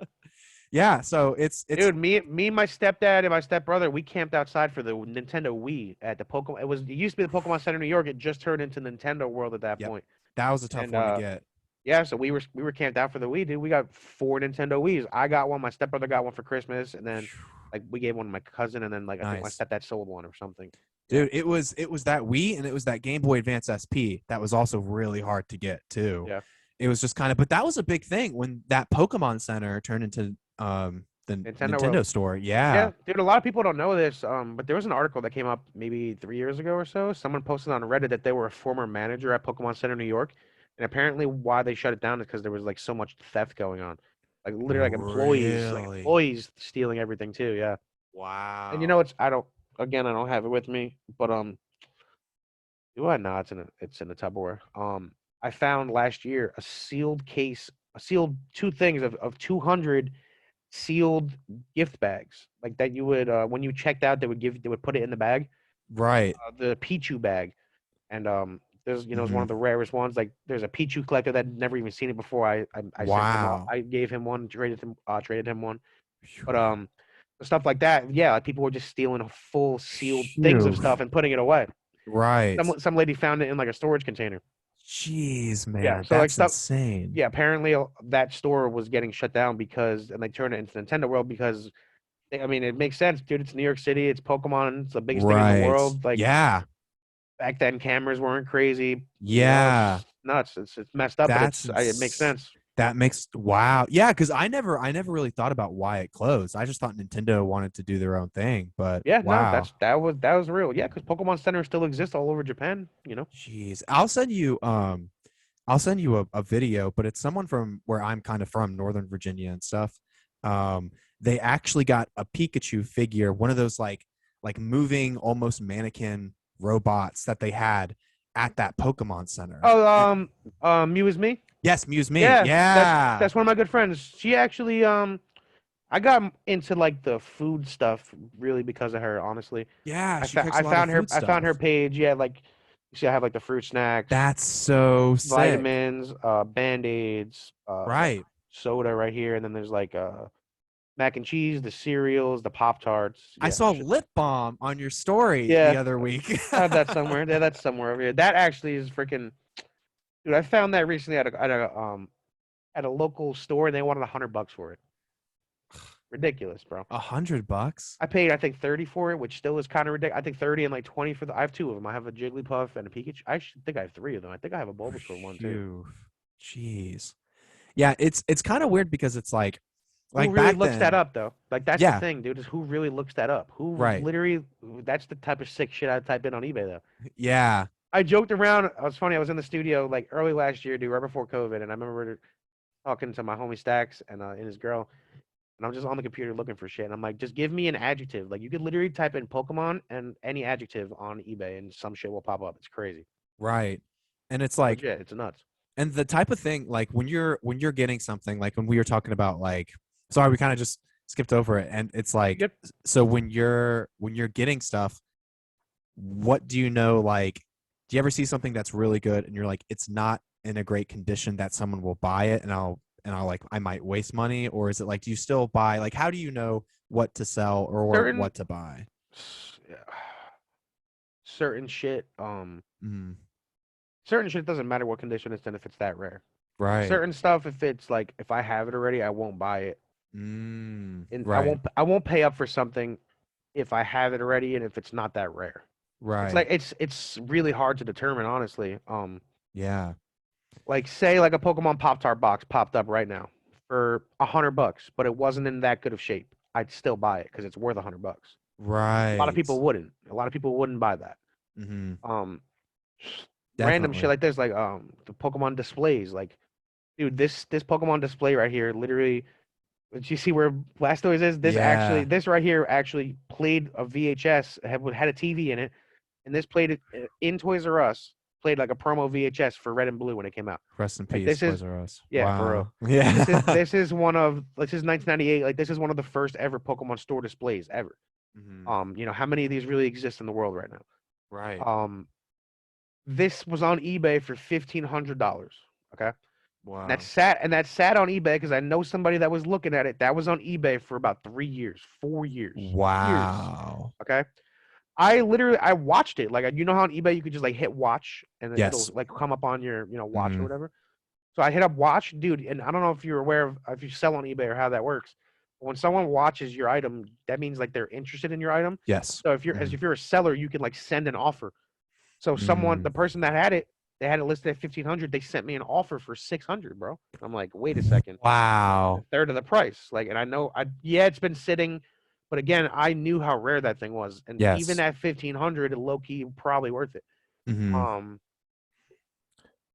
Yeah, so it's Dude, me, my stepdad, and my stepbrother, we camped outside for the Nintendo Wii at the Pokemon. It used to be the Pokemon Center in New York. It just turned into Nintendo World at that yep. point. That was a tough And one to get. yeah, so we were camped out for the Wii, dude. We got 4 Nintendo Wiis. I got one. My stepbrother got one for Christmas, and then like we gave one to my cousin, and then like I think my Nice. stepdad sold one or something. Yeah, Dude, it was that Wii and it was that Game Boy Advance SP that was also really hard to get too. yeah. It was just kind of, but that was a big thing when that Pokemon Center turned into the Nintendo World. Nintendo store. Yeah. Yeah, dude. A lot of people don't know this, but there was an article that came up maybe 3 years ago or so. Someone posted on Reddit that they were a former manager at Pokemon Center New York, and apparently why they shut it down is because there was like so much theft going on, like literally like Really? employees stealing everything too. Yeah, and Wow. it's I don't have it with me, but do I? No, it's in the Tupperware. I found last year a sealed case, a sealed two things of 200 sealed gift bags, like that you would when you checked out, they would put it in the bag, Right. the Pichu bag, and there's it's one Hmm. of the rarest ones. Like there's a Pichu collector that never even seen it before. I sent him all. Wow. I gave him one, traded him one, but Phew. stuff like that. Yeah, like people were just stealing full sealed things of Phew. stuff and putting it away. Right. Some lady found it in like a storage container. Jeez, Yeah, man. so like That's stuff. insane. Yeah, apparently that store was getting shut down because, and they turned it into Nintendo World because I mean, it makes sense, dude. It's New York City. It's Pokemon. It's the biggest thing in the Right. world. Like Yeah. back then, cameras weren't crazy. Yeah. It's nuts. It's messed up, but That's it makes sense. that makes wow. Yeah, because I never really thought about why it closed. I just thought Nintendo wanted to do their own thing, but Yeah, no, wow. that was real. Yeah, because Pokemon Center still exists all over Japan. Jeez. I'll send you a video, but it's someone from where I'm kind of from, Northern Virginia and stuff. They actually got a Pikachu figure, one of those like moving almost mannequin robots that they had at that Pokemon Center. Oh, Mew is me. Yes, Muse Me. Yeah, Yeah. that's one of my good friends. She actually I got into like the food stuff really because of her. Honestly, Yeah, she cooks a lot of food I found stuff. her page. Yeah, like you see, I have like the fruit snacks, That's so sick. vitamins, Band-Aids, Right. soda right here, and then there's like mac and cheese, the cereals, the Pop Tarts. I Yeah, saw lip balm on your story the yeah, other week. I have that somewhere. Yeah, that's somewhere over here. That actually is freaking dude. I found that recently at a local store, and they wanted $100 for it. Ridiculous, bro. $100? I paid I think 30 for it, which still is kind of ridiculous. I think 30 and like 20 for the. I have two of them. I have a Jigglypuff and a Pikachu. Think I have three of them. I think I have a Bulbasaur one too. Phew. Jeez. Yeah, it's kind of weird because it's Who like really back looks that then. up though? Like that's the Yeah, thing, dude. Is who really looks that up? Who right. literally? That's the type of sick shit I type in on eBay though. Yeah. I joked around. It was funny. I was in the studio like early last year, dude, right before COVID, and I remember talking to my homie Stacks and his girl, and I'm just on the computer looking for shit. And I'm like, just give me an adjective. Like you could literally type in Pokemon and any adjective on eBay, and some shit will pop up. It's crazy. Right. And it's like, Legit, it's nuts. and the type of thing like when you're getting something, like when we were talking about like, sorry, we kind of just skipped over it, and it's like, Yep. so when you're getting stuff, what do you know, like, do you ever see something that's really good and you're like, it's not in a great condition that someone will buy it, and I'll like, I might waste money? Or is it like, do you still buy, like, how do you know what to sell or Certain what to buy? yeah, certain shit. Mm, Certain shit doesn't matter what condition it's in if it's that rare. right. Certain stuff, if it's like if I have it already, I won't buy it, and Right. I won't pay up for something if I have it already and if it's not that rare. It's like Right. it's really hard to determine, honestly. Yeah. Like say like a Pokemon Pop Tart box popped up right now for $100, but it wasn't in that good of shape. I'd still buy it because it's worth $100. A lot of Right. people wouldn't. A lot of people wouldn't buy that. Hmm. Um, Random shit Definitely. like this, like the Pokemon displays. Like, dude, this Pokemon display right here, literally. Did you see where Blastoise is? Yeah. This right here actually played a VHS, had a TV in it, and this played it in Toys R Us. Played like a promo VHS for Red and Blue when it came out. Rest in Like peace, this is Toys R Us. yeah, for real. Wow. Yeah. This is 1998. Like this is one of the first ever Pokemon store displays ever. Hmm. How many of these really exist in the world right now? Right. Um, this was on eBay for $1,500. Okay. Wow. That sat on eBay because I know somebody that was looking at it. That was on eBay for about 3 years, 4 years. Wow. Okay. I watched it. Like you know how on eBay you could just like hit watch and it'll Yes. like come up on your watch or Hmm. whatever. So I hit up watch, dude, and I don't know if you're aware of if you sell on eBay or how that works. But when someone watches your item, that means like they're interested in your item. Yes. So Hmm. if you're a seller, you can like send an offer. So the Mm. person that had it, they had it listed at 1,500. They sent me an offer for 600, bro. I'm like, wait a second, a Wow. third of the price. Like, and I know, yeah, it's been sitting, but again, I knew how rare that thing was, and even Yes. at 1,500, low key probably worth it. Hmm. Um,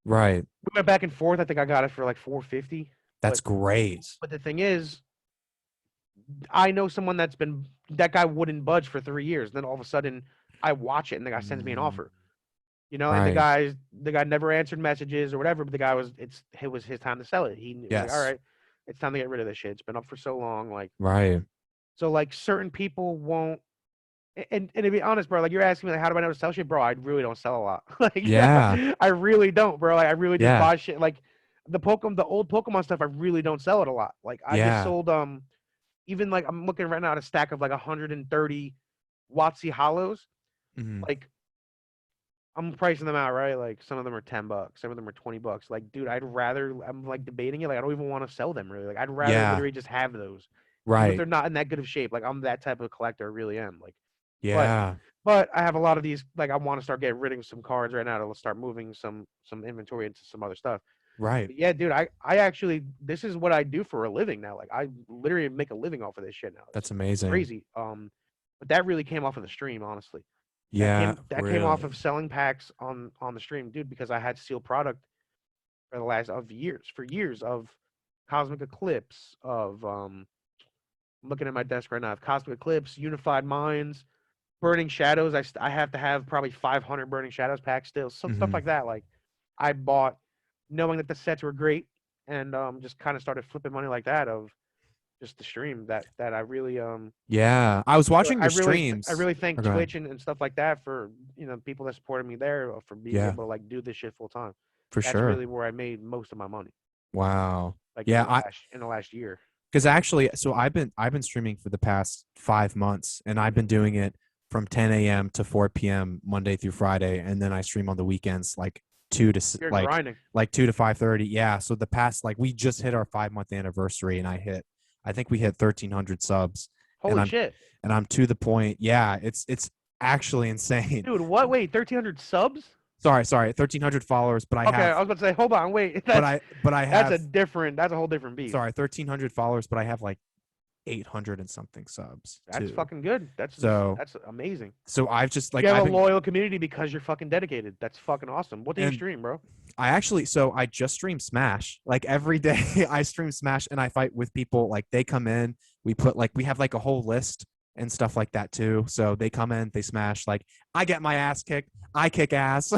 Right. we went back and forth. I think I got it for like 450, That's great. but the thing is, I know someone that guy wouldn't budge for 3 years. Then all of a sudden, I watch it, and the guy sends me an Mm. offer. And Right. the guy never answered messages or whatever, but the guy it was his time to sell it. He was like, all Yes. right, it's time to get rid of this shit. It's been up for so long, like Right. so like certain people won't. And to be honest, bro, like you're asking me like how do I know to sell shit, bro? I really don't sell a lot. Like Yeah. I really don't, bro. Like I really just Yeah. buy shit. Like the old Pokemon stuff, I really don't sell it a lot. Like I just Yeah. sold even like I'm looking right now at a stack of like 130 Watsy hollows. Hmm. Like I'm pricing them out, right? Like some of them are $10, some of them are $20. Like, dude, I'm like debating it. Like, I don't even want to sell them really. Like, I'd rather Yeah. literally just have those, even if Right. they're not in that good of shape. Like, I'm that type of collector, I really am. Like, but Yeah. I have a lot of these. Like, I want to start getting rid of some cards right now to start moving some inventory into some other stuff. Right. But yeah, dude, I actually this is what I do for a living now. Like, I literally make a living off of this shit now. That's It's amazing. crazy. But that really came off of the stream, honestly. Yeah. That came off of Really. selling packs on the stream, dude, because I had sealed product for the last of years, for years of Cosmic Eclipse, of I'm looking at my desk right now, of Cosmic Eclipse, Unified Minds, Burning Shadows. I have to have probably 500 Burning Shadows packs still, some stuff Hmm. like that. Like I bought knowing that the sets were great, and just kind of started flipping money like that of just the stream that I really Yeah. I was watching your I streams. really thank Oh, go ahead. Twitch and stuff like that for people that supported me there for being Yeah. able to like do this shit full time. For That's sure. really where I made most of my money, Wow. like Yeah. I in the last year. because actually, so I've been streaming for the past 5 months, and I've been doing it from 10 a.m. to 4 p.m. Monday through Friday, and then I stream on the weekends, like You're grinding. 2 to 5:30. Yeah. So the past, like, we just hit our 5 month anniversary, and I think we hit 1,300 subs, and Holy shit, I'm to the point. Yeah. It's actually insane. dude! What? Wait, 1,300 subs? Sorry, 1,300 followers, but I Okay, have, I was about to say, hold on, wait. but I That's have, that's a whole different beast. sorry, 1,300 followers, but I have like 800 and something subs That's too. fucking good. So That's amazing. I've just like You have I've a been loyal community because you're fucking dedicated. That's fucking awesome. What do you and stream, bro? I just stream Smash. Like every day I stream Smash and I fight with people. Like they come in, we have like a whole list and stuff like that too. So they come in, they smash, like I get my ass kicked, I kick ass.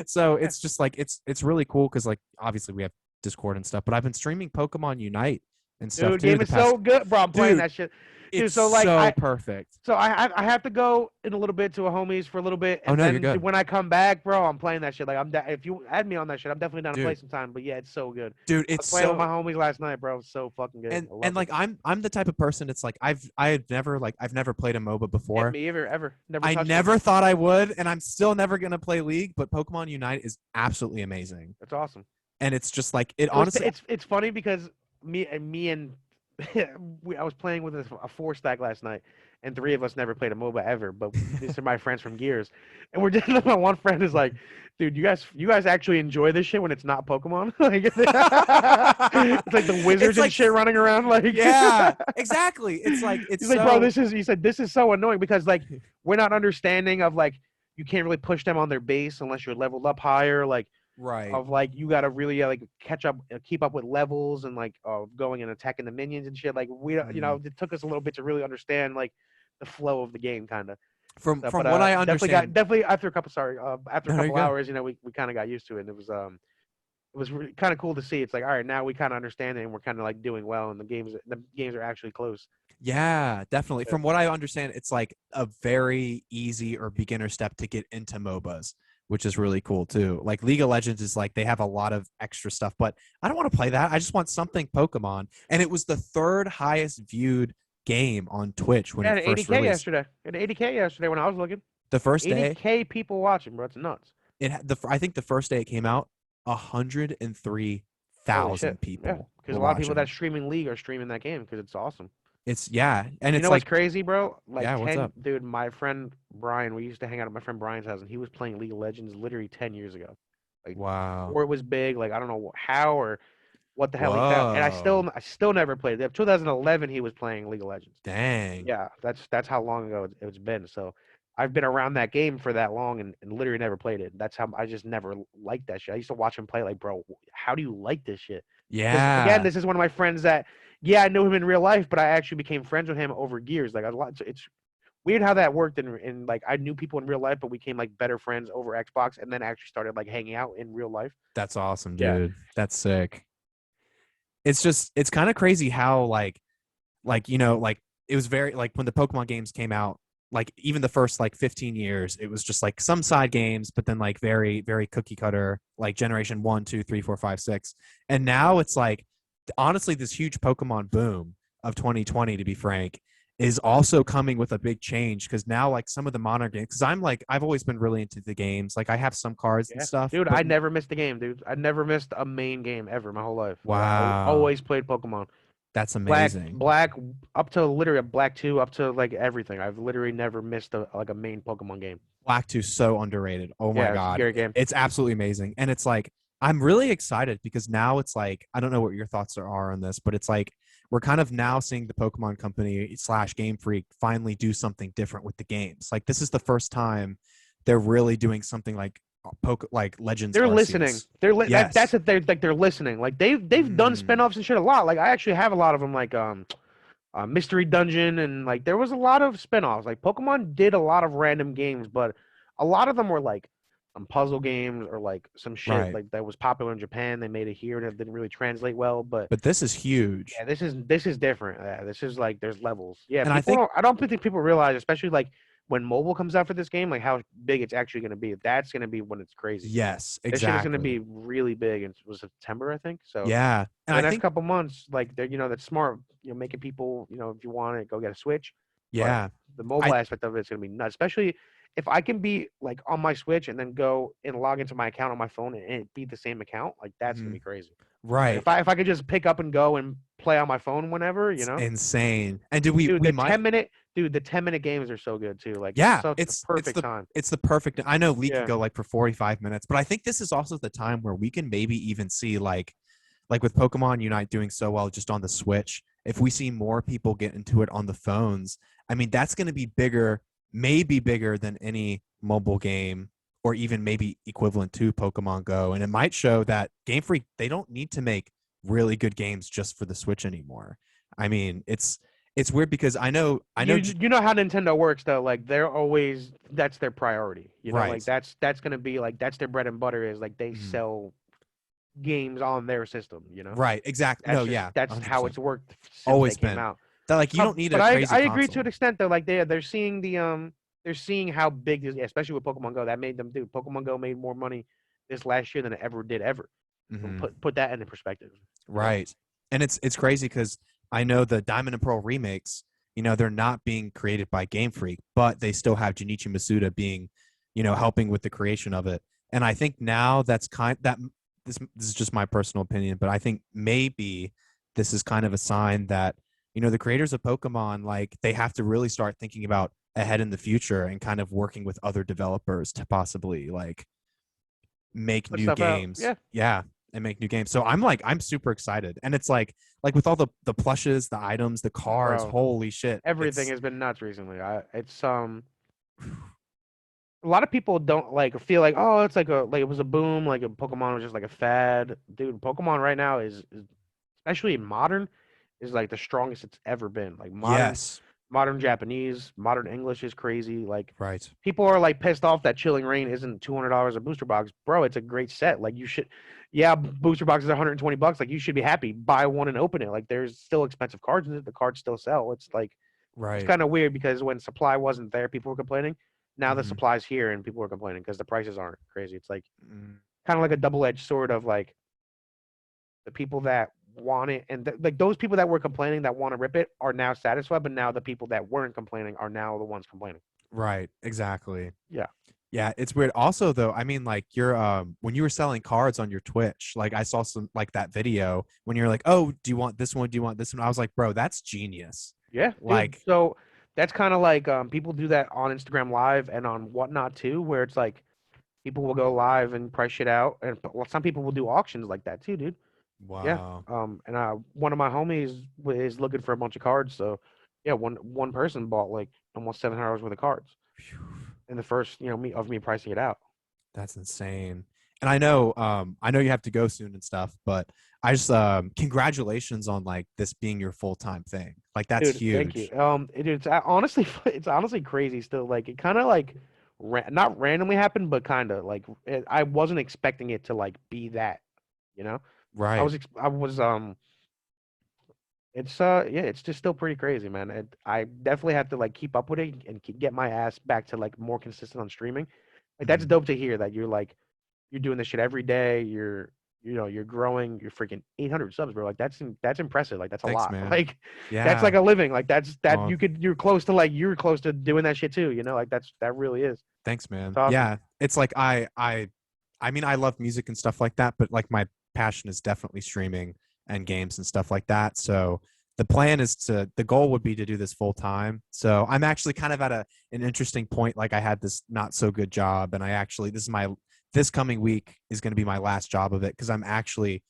So Yeah, it's just like it's really cool because like obviously we have Discord and stuff, but I've been streaming Pokemon Unite and stuff dude, too game the is so past. good, bro. I'm playing Dude, that shit, dude. it's So like so perfect. I have to go in a little bit to a homies for a little bit, Oh and no, you're then good. when I come back, bro, I'm playing that shit. Like if you add me on that shit, I'm definitely down to play Dude, sometime. But yeah, it's so good. dude, I was it's playing with my so homies last night, bro. It's so fucking good. I and love it. like I'm the type of person. It's like I've never played a MOBA Yeah, before. me ever never I touched it. never thought I would, and I'm still never gonna play League. But Pokemon Unite is absolutely amazing, That's awesome. and it's just like it. It was Honestly, it's funny because me and I was playing with a four stack last night, and three of us never played a MOBA ever. But these are my friends from Gears, and we're just my one friend is like, dude, you guys actually enjoy this shit when it's not Pokemon? Like it's like the it's wizards and like shit running around. Like yeah, exactly. It's like it's he's like, bro, so he said this is so annoying because like we're not understanding of like you can't really push them on their base unless you're leveled up higher. Like right. of like you gotta really like catch up, keep up with levels and like going and attacking the minions and shit. Like Mm. it took us a little bit to really understand like the flow of the game, kind of. So, but From what I definitely understand, definitely after a couple after a no, there you couple go. hours, we kind of got used to it. And it was really kind of cool to see. It's like all right, now we kind of understand it and we're kind of like doing well, and the games are actually close. Yeah, definitely. Yeah. From what I understand, it's like a very easy or beginner step to get into MOBAs. which is really cool too. Like League of Legends is like they have a lot of extra stuff, but I don't want to play that. I just want something Pokemon. And it was the third highest viewed game on Twitch when Yeah, it at first 80K released. yesterday. At 80K yesterday when I was looking. The first day, 80K people watching, bro. It's nuts. I think the first day it came out, Holy shit. 103,000 Yeah, people because were a lot of people watching. that streaming League are streaming that game because it's awesome. It's yeah, and You it's know what's like crazy, bro? Like yeah, what's 10, up? dude, my friend Brian, we used to hang out at my friend Brian's house, and he was playing League of Legends literally 10 years ago. Like, Wow. before it was big, like, I don't know how or what the hell he found. And Whoa. I still never played it. 2011, he was playing League of Legends. Dang. Yeah, that's how long ago it's been. So I've been around that game for that long and literally never played it. That's how I just never liked that shit. I used to watch him play like, bro, how do you like this shit? Because again, Yeah. this is one of my friends that, yeah, I knew him in real life, but I actually became friends with him over years. Like a lot, it's weird how that worked. And like I knew people in real life, but we became like better friends over Xbox, and then actually started like hanging out in real life. That's awesome, Yeah, dude. That's sick. It's just it's kind of crazy how like it was very like when the Pokemon games came out, like even the first like 15 years, it was just like some side games, but then like very, very cookie cutter, like generation 1, 2, 3, 4, 5, 6. And now it's like honestly, this huge Pokemon boom of 2020, to be frank, is also coming with a big change because now like some of the modern games, because I'm like I've always been really into the games. Like I have some cards and yeah, stuff, dude, but I never missed a game, dude. I never missed a main game ever my whole life. Like I wow, always played Pokemon. that's Black, amazing. black, up to literally a black two, up to like everything. I've literally never missed a main Pokemon game. Black 2 so underrated. Oh my Yeah, it's a god. great game. It's absolutely amazing. And it's like I'm really excited because now it's like I don't know what your thoughts are on this, but it's like we're kind of now seeing the Pokemon Company slash Game Freak finally do something different with the games. Like this is the first time they're really doing something like Legends They're listening. Arceus. That's Yes. what they're listening. Like they've done Mm, spinoffs and shit a lot. Like I actually have a lot of them. Like Mystery Dungeon and like there was a lot of spinoffs. Like Pokemon did a lot of random games, but a lot of them were like some puzzle games or like some shit right. like that was popular in Japan. They made it here and it didn't really translate well. But But this is huge. yeah, this is different. Yeah, this is like there's levels. Yeah, And I think I don't think people realize, especially like when mobile comes out for this game, like how big it's actually going to be. That's going to be when it's crazy. yes, This shit is going to exactly. be really big. It was September, I think. So Yeah. And for the I next think couple months, like they're that's smart. Making people if you want it, go get a Switch. But yeah. the mobile I aspect of it's going to be nuts, especially if I can be like on my Switch and then go and log into my account on my phone and it be the same account. Like that's going to mhm, be crazy. Like right. if I could just pick up and go and play on my phone whenever, It's insane. And do dude, we might the 10-minute games are so good too. Like it's yeah, such the perfect time. it's the perfect. I know we can Yeah. go like for 45 minutes, but I think this is also the time where we can maybe even see like with Pokemon Unite doing so well just on the Switch, if we see more people get into it on the phones, I mean that's going to be bigger, maybe bigger than any mobile game or even maybe equivalent to Pokemon Go, and it might show that Game Freak they don't need to make really good games just for the Switch anymore. I mean, it's weird because I know You know how Nintendo works though. Like they're always that's their priority. Like right. that's gonna be like that's their bread and butter is like they Mhm. sell games on their system. Right, exactly. No, yeah, That's how 100%. it's worked since they Always came been. out. That like you don't need But a I crazy agree to an console. extent though. Like they're seeing they're seeing how big this, especially with Pokemon Go. That made them do. Pokemon Go made more money this last year than it ever did ever. So Hmm. put that into perspective. You know. Right. And it's crazy because I know the Diamond and Pearl remakes, they're not being created by Game Freak, but they still have Junichi Masuda being, helping with the creation of it. And I think now that's this is just my personal opinion, but I think maybe this is kind of a sign that, the creators of Pokemon, like they have to really start thinking about ahead in the future and kind of working with other developers to possibly like make Put new stuff out. games. Yeah, Yeah, and make new games. So I'm super excited. And it's like with all the plushes, the items, the cards, bro. holy shit. Everything It's has been nuts recently. It's a lot of people don't like feel like it's like it was a boom, like a Pokemon was just like a fad. Dude, Pokemon right now is especially in modern is like the strongest it's ever been. Like yes. modern Japanese, modern English is crazy. Like Right. people are like pissed off that Chilling Reign isn't $200 a booster box. Bro, it's a great set. Like you should yeah, booster box is $120. Like you should be happy. Buy one and open it. Like there's still expensive cards in it. The cards still sell. It's like it's Right. kind of weird because when supply wasn't there, people were complaining. Now the Mhm. supply's here and people are complaining because the prices aren't crazy. It's like Mm. kind of like a double-edged sword of like the people that want it and like those people that were complaining that want to rip it are now satisfied, but now the people that weren't complaining are now the ones complaining. Right. Exactly. Yeah, Yeah, it's weird. Also, though, I mean, like you're when you were selling cards on your Twitch, like I saw some like that video when you're like, "Oh, do you want this one? Do you want this one?" I was like, "Bro, that's genius." yeah, dude. Like, So that's kind of like people do that on Instagram Live and on whatnot too, where it's like people will go live and price shit out, and well, some people will do auctions like that too, dude. Yeah. wow. And one of my homies is looking for a bunch of cards, so yeah, one person bought like almost 700 worth of cards Phew. in the first, me pricing it out. That's insane. And I know you have to go soon and stuff, but I just congratulations on like this being your full-time thing. Like that's Dude, thank you. huge. Honestly, it's honestly crazy still. Like it kind of like not randomly happened, but kind of like I wasn't expecting it to like be that. You know, Right. I was It's yeah, it's just still pretty crazy, man. I definitely have to like keep up with it and get my ass back to like more consistent on streaming. Like that's Mhm. dope to hear that you're doing this shit every day. You're growing. You're freaking 800 subs, bro. Like that's impressive. Like that's a Thanks, lot. man. Like that's Yeah. like a living. Like that Well, you're close to doing that shit too. You know, like that really is. thanks, It's man. awesome. Yeah. It's like I mean, I love music and stuff like that, but like my passion is definitely streaming and games and stuff like that. So the goal would be to do this full time. So I'm actually kind of at an interesting point. Like I had this not so good job, and I actually this coming week is going to be my last job of it because I'm actually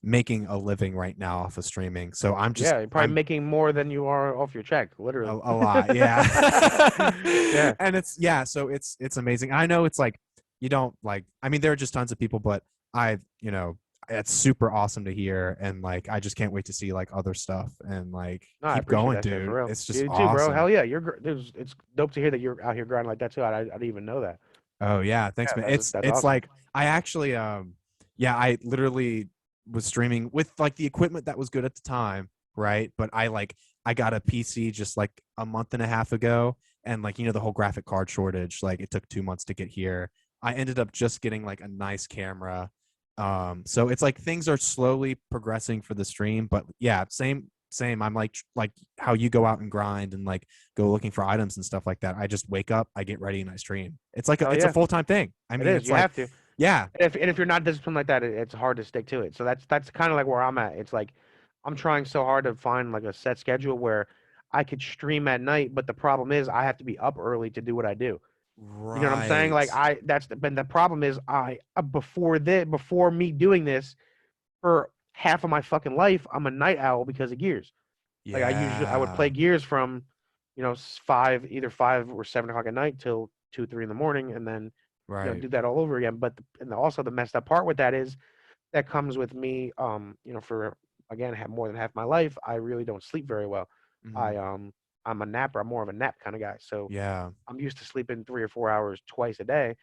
making a living right now off of streaming. So Yeah, you're probably I'm making more than you are off your check, literally. a lot, yeah. Yeah. And it's yeah, so it's amazing. I know it's like you don't like. I mean, there are just tons of people, but I, it's super awesome to hear, and like I just can't wait to see like other stuff and like No, I keep appreciate going, that shit for dude. real. It's just You too, bro. awesome. Hell yeah, it's dope to hear that you're out here grinding like that too. I didn't even know that. Oh yeah, thanks, Yeah, man. that's It's awesome. like I actually yeah, I literally was streaming with like the equipment that was good at the time, right? But I got a PC just like a month and a half ago, and like the whole graphic card shortage, like it took 2 months to get here. I ended up just getting like a nice camera. So it's like things are slowly progressing for the stream, but yeah, same. I'm like how you go out and grind and like go looking for items and stuff like that. I just wake up, I get ready, and I stream. Hell It's a yeah, full-time thing. I it mean, is. it's You like have to. yeah. And if you're not disciplined like that, it's hard to stick to it. So that's kind of like where I'm at. It's like I'm trying so hard to find like a set schedule where I could stream at night, but the problem is I have to be up early to do what I do. You know what I'm saying? Right. Like but the problem is before me doing this for half of my fucking life, I'm a night owl because of Gears. Like I would play Yeah. Gears from, either 5 or 7 o'clock at night till 2, 3 in the morning, and then Right. do that all over again. But also the messed up part with that is that comes with me, for again have more than half my life, I really don't sleep very well. Mhm. I I'm a napper. I'm more of a nap kind of guy. So Yeah. I'm used to sleeping 3 or 4 hours twice a day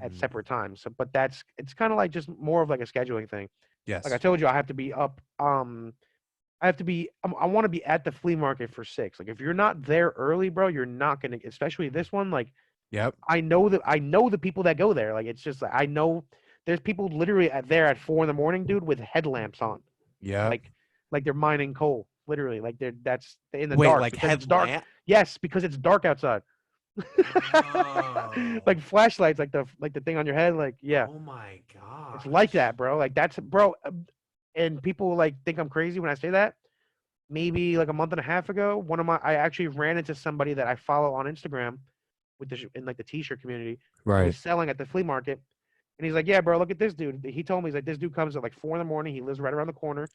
at Mhm. separate times. So, but it's kind of like just more of like a scheduling thing. Like I Yes. told you, I have to be up. I have to be. I want to be at the flea market for 6. Like if you're not there early, bro, you're not gonna. Especially this one. Like Yep. I know the people that go there. Like it's just like I know there's people literally there at 4 in the morning, dude, with headlamps on, Yep. like they're mining coal. Literally, like that's in the Wait, dark like because it's dark. headlamp? Yes, because it's dark outside. Oh. Like flashlights, like the thing on your head. Like yeah, Oh my it's like gosh. that, bro. Like that's bro. And people like think I'm crazy when I say that. Maybe like a month and a half ago, I actually ran into somebody that I follow on Instagram with in like the t-shirt community who was Right. selling at the flea market. And he's like, "Yeah, bro, look at this dude." He told me he's like, "This dude comes at like 4 in the morning. He lives right around the corner.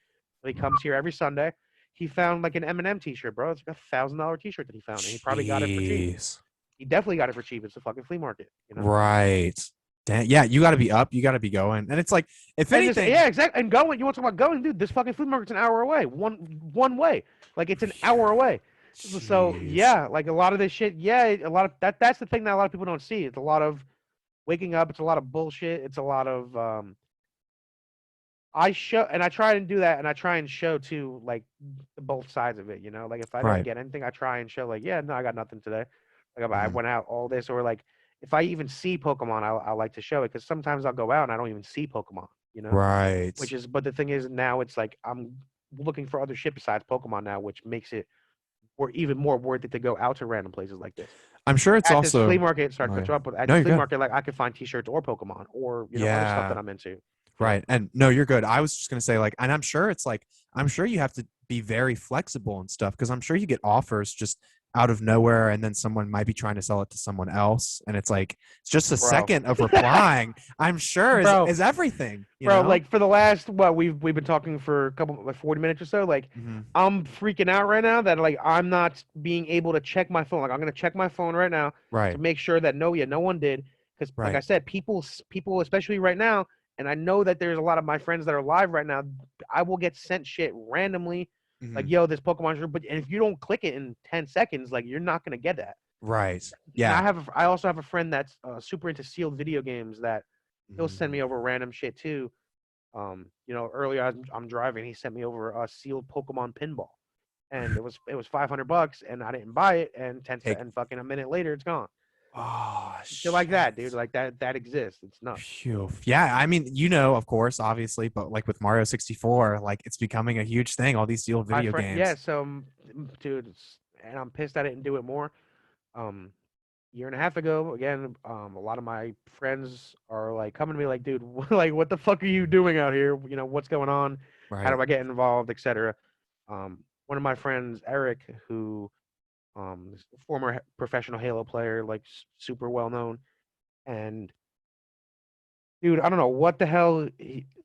But he comes here every Sunday." He found like an Eminem t-shirt, bro. It's like $1,000 t-shirt that he found, and he probably got it for cheap. Jeez. He definitely got it for cheap. It's a fucking flea market, you know. Right. Damn. Yeah, you got to be up. You got to be going. And it's like, if And this, anything, yeah, exactly. And going, you want to talk about going, dude? This fucking flea market's an hour away, one way. Like it's an hour away. So jeez. yeah, like a lot of this shit. Yeah, a lot of that's the thing that a lot of people don't see. It's a lot of waking up. It's a lot of bullshit. It's a lot of I show and I try and do that, and I try and show too, like both sides of it. Like if I don't Right. get anything, I try and show like, yeah, no, I got nothing today. Like if I Mhm. went out all this, or like if I even see Pokemon, I like to show it because sometimes I'll go out and I don't even see Pokemon, Right. which is, but the thing is now it's like I'm looking for other shit besides Pokemon now, which makes it or even more worth it to go out to random places like this. I'm sure it's At this flea also. market, sorry to Oh, cut yeah. you off, but at No, the you're flea good. market, like I could find T-shirts or Pokemon or other stuff that Yeah. I'm into. Right. And no, you're good. I was just gonna say, like, and I'm sure it's like, I'm sure you have to be very flexible and stuff because I'm sure you get offers just out of nowhere, and then someone might be trying to sell it to someone else, and it's like it's just a Bro. second of replying. I'm sure is bro, is everything, you bro, know? like for the last what we've been talking for a couple like 40 minutes or so, like Hmm. I'm freaking out right now that like I'm not being able to check my phone. Like I'm gonna check my phone right now to Right. make sure that no one did. Because like I Right. said, people especially right now, and I know that there's a lot of my friends that are live right now. I will get sent shit randomly, like Hmm. yo, this Pokemon shirt. But and if you don't click it in 10 seconds, like you're not gonna get that. Right. And Yeah. I also have a friend that's super into sealed video games that he'll send Mhm. me over random shit too. Earlier I'm driving, he sent me over a sealed Pokemon pinball, and it was $500, and I didn't buy it, and Take. and fucking a minute later it's gone. Oh Shit like shit. that, dude. Like that exists. It's nuts. Phew. Yeah, I mean, of course, obviously, but like with Mario 64, like it's becoming a huge thing. All these sealed My video friend, yeah. games. So, dude, and I'm pissed I didn't do it more. Year and a half ago, again, a lot of my friends are like coming to me like, dude, like what the fuck are you doing out here? What's going on? How Right. do I get involved, etc. One of my friends, Eric, who is a former professional Halo player, like super well known, and dude, I don't know what the hell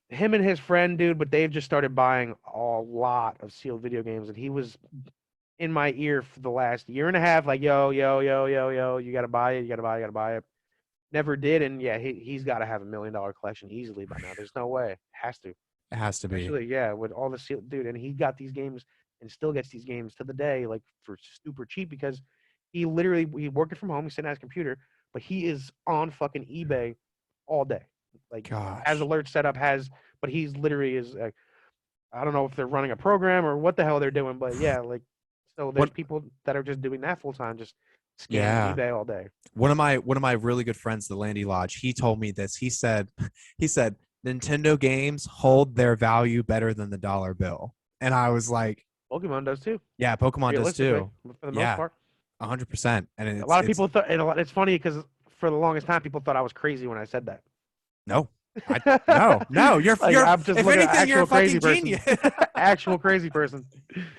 him and his friend, dude, but they've just started buying a lot of sealed video games, and he was in my ear for the last year and a half, like, yo, yo, yo, yo, yo, you gotta buy it, you gotta buy it, you gotta buy it. Never did, and yeah, he's got to have $1 million collection easily by now. There's no way, has to. It has to be. Especially yeah, with all the sealed, dude, and he got these games and still gets these games to the day, like for super cheap because he working from home, he's sitting at his computer, but he is on fucking eBay all day, like has Gosh. alerts set up, but he's literally is like, I don't know if they're running a program or what the hell they're doing, but yeah, like so there's What? people that are just doing that full time, just scanning Yeah. eBay all day. One of my really good friends, the Landy Lodge, he told me this. He said, he said, Nintendo games hold their value better than the dollar bill. And I was like, Pokemon does too, yeah, Pokemon does realistically, too. for the most Yeah, part. 100%. And A it's lot of it's people thought, and it's funny because for the longest time, people thought I was crazy when I said that. no, I no. You're Like you're I'm just if looking at anything, you're a actual fucking crazy person, genius. actual crazy person.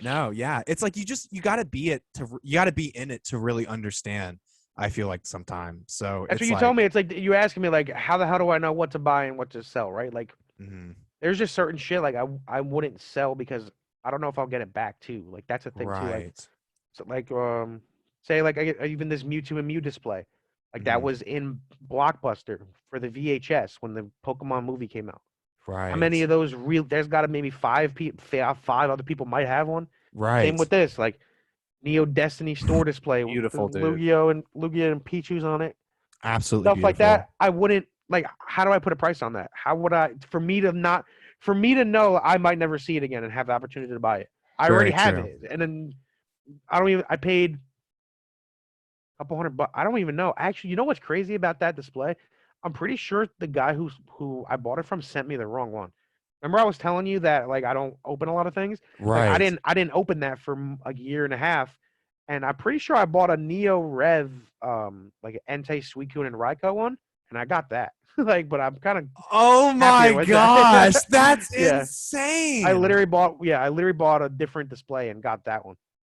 No, yeah. It's like you got to be you got to be in it to really understand. I feel like sometimes. So That's what it's you told like, me. It's like you asking me like, how the hell do I know what to buy and what to sell, right? Like, mhm, there's just certain shit like I wouldn't sell because I don't know if I'll get it back too. Like that's a thing too. Like right. so like say like I get even this Mewtwo and Mew display, like that Mhm, was in Blockbuster for the VHS when the Pokemon movie came out. How many right. of those real? There's got to maybe five people, five other people might have one. Same Right. with this, like Neo Destiny store display with the Beautiful, dude. Lugia and Pichu's on it, Absolutely stuff like beautiful. that. I wouldn't like. How do I put a price on that? How would I for me to know I might never see it again and have the opportunity to buy it? I already Very have true. it, and then I don't even. I paid a couple $100. I don't even know. Actually, you know what's crazy about that display? I'm pretty sure the guy who I bought it from sent me the wrong one. Remember, I was telling you that like I don't open a lot of things. Like Right. I didn't open that for a year and a half, and I'm pretty sure I bought a Neo Rev like an Entei Suicune and Raikou one, and I got that. Like, but I'm kind of Oh happier my with that. gosh, that's Yeah, insane. I literally bought a different display and got that one.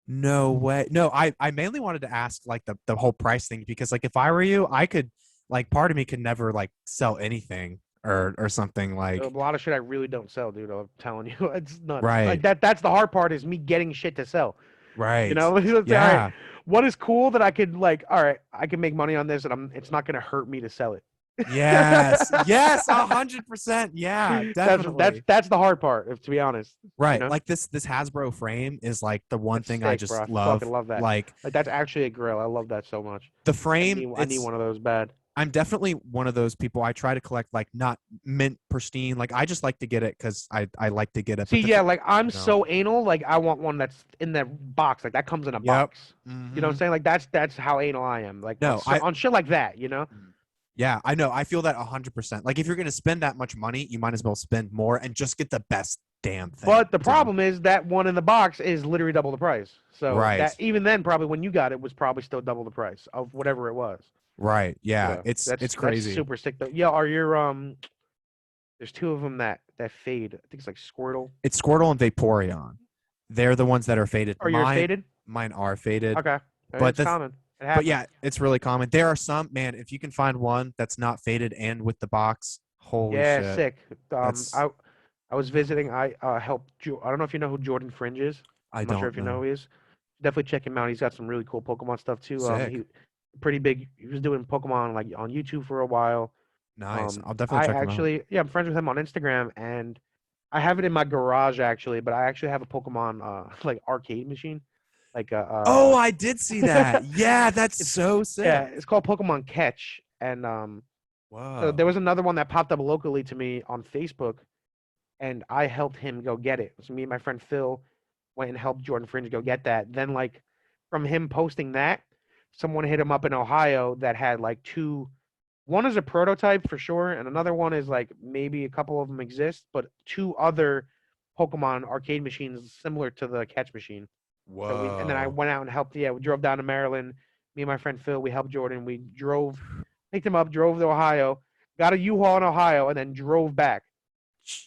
No way. No, I mainly wanted to ask like the whole price thing because like if I were you, I could like part of me could never like sell anything or something A like lot of shit I really don't sell, dude. I'm telling you, it's nuts. Like right. that's the hard part is me getting shit to sell. You Right. know, let's say, all right, Yeah. what is cool that I could like, all right, I can make money on this, and it's not gonna hurt me to sell it. Yes. Yes, 100%. Yeah, definitely. That's the hard part, if to be honest. You Right. know, Like this Hasbro frame is like the one that's thing I sick, bro. just I fucking love. love that. Like Like that's actually a grill. I love that so much. the frame, I need it's one of those bad. I'm definitely one of those people. I try to collect like not mint pristine. Like I just like to get it because I like to get it. See, But yeah, like I'm you know, so anal. Like I want one that's in that box. Like that comes in a yep. box. You know what I'm Hmm. saying? Like that's how anal I am. Like No, I on shit like that. You know. yeah, I know. I feel that 100%. Like if you're gonna spend that much money, you might as well spend more and just get the best damn thing But the too. problem is that one in the box is literally double the price. So that Right. even then, probably when you got it, was probably still double the price of whatever it was. Right. Yeah. Yeah, It's that's crazy. super sick though. Yeah, are your there's two of them that fade. I think it's like Squirtle. It's Squirtle and Vaporeon. They're the ones that are faded. Are yours faded? Mine are faded. Okay, But it's the common. It but happens. yeah, it's really common. There are some, man, if you can find one that's not faded and with the box, holy Yeah, shit. sick. That's I was visiting. I helped. I don't know if you know who Jordan Fringe is. I I'm not sure don't if you know know. who he is. Definitely check him out. He's got some really cool Pokemon stuff too. Sick. He pretty big. He was doing Pokemon like on YouTube for a while. Nice. I'll definitely I check them out. actually, yeah, I'm friends with him on Instagram, and I have it in my garage actually. But I actually have a Pokemon like arcade machine, like Oh, I did see that. Yeah, that's it's so yeah, sick. it's called Pokemon Catch, and so there Whoa. was another one that popped up locally to me on Facebook, and I helped him go get it. So me and my friend Phil went and helped Jordan Fringe go get that. Then like from him posting that, someone hit him up in Ohio that had like two. One is a prototype for sure, and another one is like maybe a couple of them exist, but two other Pokemon arcade machines similar to the catch machine. So we and then I Whoa. went out and helped. Yeah, we drove down to Maryland. Me and my friend Phil, we helped Jordan. We drove, picked him up, drove to Ohio, got a U-Haul in Ohio, and then drove back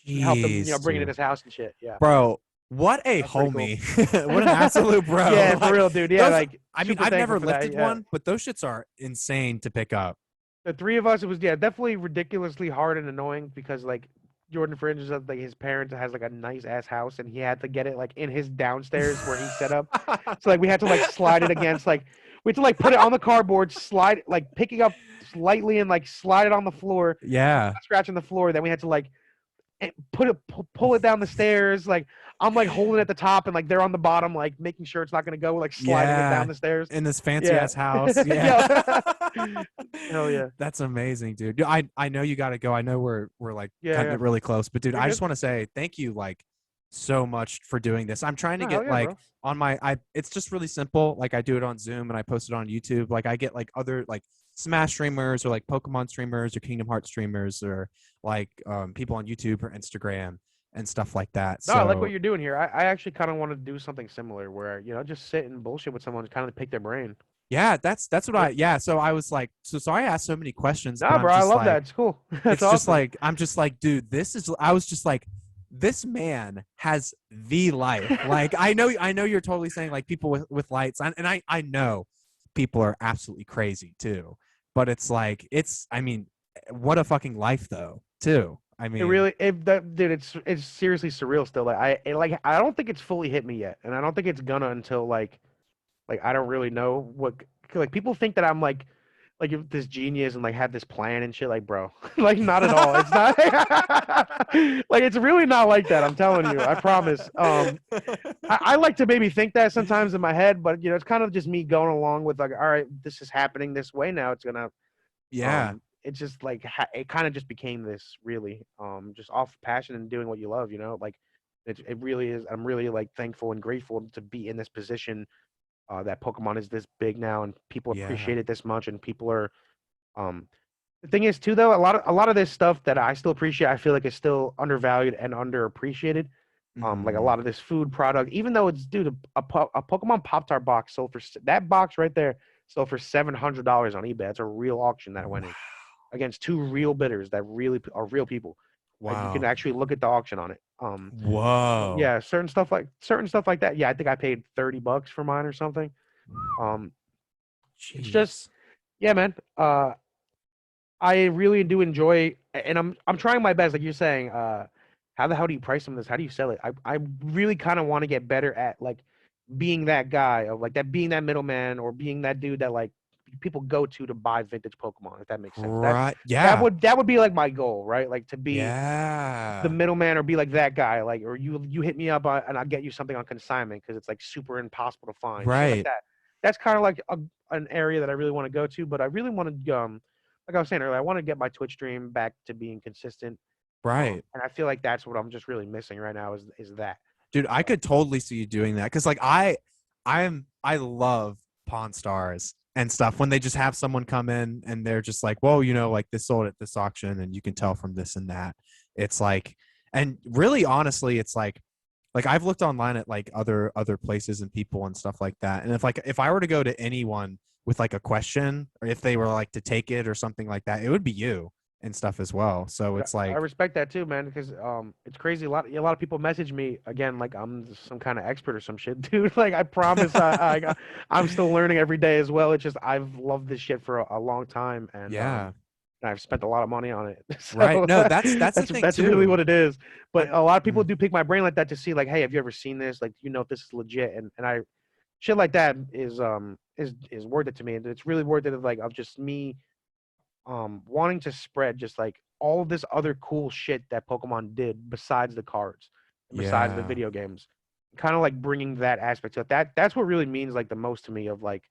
and helped him, Jeez, bring it in dude. his house and shit. Yeah, Bro, what a that's pretty cool. homie. What an absolute bro. Yeah, for Like real, dude. Yeah, those like I mean, super I've thankful never for that. lifted Yeah, one, but those shits are insane to pick up. the three of us, it was definitely ridiculously hard and annoying because like Jordan Fringe is like his parents has like a nice ass house and he had to get it like in his downstairs where he set up. So like we had to like slide it against like we had to like put it on the cardboard, slide like picking up slightly and like slide it on the floor, Yeah. scratching the floor. Then we had to like pull it down the stairs. Like I'm like holding at the top and like they're on the bottom, like making sure it's not gonna go, like sliding it Yeah. down the stairs. In this fancy Yeah, ass house. Yeah. yeah. Hell yeah, That's amazing, dude. I know you got to go. I know we're like yeah, cutting yeah. it really close, but dude, You're I good. just want to say thank you like so much for doing this. I'm trying to No, hell get yeah, like bro. on my I it's just really simple. Like I do it on Zoom and I post it on YouTube. Like I get like other like Smash streamers or like Pokemon streamers or Kingdom Hearts streamers or like people on YouTube or Instagram and stuff like that. No, I like what So you're doing here. I actually kind of want to do something similar where, just sit and bullshit with someone, kind of pick their brain. yeah, that's what Yeah. I yeah. So I was like, so I asked so many questions, but Nah, I'm bro, I just love that. like, It's cool. That's it's just awesome. like I'm just like, dude, this is. I was just like, this man has the life. Like I know you're totally saying like people with lights, and I know people are absolutely crazy too, but it's like I mean, what a fucking life though too. I It mean, really, if that, dude, it's seriously surreal still. I don't think it's fully hit me yet, and I don't think it's gonna until like I don't really know what, like people think that I'm like if this genius and like have this plan and shit. Like, bro, like not at all. It's not like it's really not like that. I'm telling you. I promise. I like to maybe think that sometimes in my head, but it's kind of just me going along with like, all right, this is happening this way now. It's gonna yeah, it's just like it kind of just became this really just off passion and doing what you love. Like it really is. I'm really like thankful and grateful to be in this position that Pokemon is this big now and people yeah, appreciate it this much and people are um the thing is too though a lot of this stuff that I still appreciate I feel like is still undervalued and underappreciated. Like a mm, lot of this food product, even though it's due to a Pokemon Pop Tart box sold for that box right there sold for $700 on eBay. That's a real auction that went wow, in against two real bidders that really are real people. Like you can wow, actually look at the auction on it. So whoa, yeah, certain stuff like that. Yeah, I think I paid $30 for mine or something. Um, it's just jeez, yeah, man. I really do enjoy, and I'm trying my best. Like you're saying, how the hell do you price some of this? How do you sell it? I really kind of want to get better at like being that guy of like that being that middleman or being that dude that like people go to buy vintage Pokemon. If that makes sense. That right, that yeah, would that would be like my goal, right? Like to be the yeah, middleman or be like that guy, like or you hit me up and I'll get you something on consignment because it's like super impossible to find shit like right. that. That's kind of like an area that I really want to go to, but I really want to like I was saying earlier, I want to get my Twitch stream back to being consistent. Right. And I feel like that's what I'm just really missing right now is that. Dude, I could totally see you doing that because like I love Pawn Stars and stuff when they just have someone come in and they're just like, whoa, like this sold at this auction and you can tell from this and that. It's like, and really honestly, it's like I've looked online at like other places and people and stuff like that. And if I were to go to anyone with like a question or if they were like to take it or something like that, it would be you and stuff as well. So it's I like, respect that too, man, because it's crazy. A lot of people message me again like I'm some kind of expert or some shit, dude. Like I promise, I'm still learning every day as well. It's just I've loved this shit for a long time, and yeah, I've spent a lot of money on it. right. So No, that's the thing that's really too. what it is. But I, a lot of people mm, do pick my brain like that to see like, hey, have you ever seen this? Like, if this is legit? And I shit like that is worth it to me, and it's really worth it of just me wanting to spread just like all of this other cool shit that Pokemon did besides the cards and besides the yeah, video games. Kind of like bringing that aspect to it. That's what really means like the most to me of like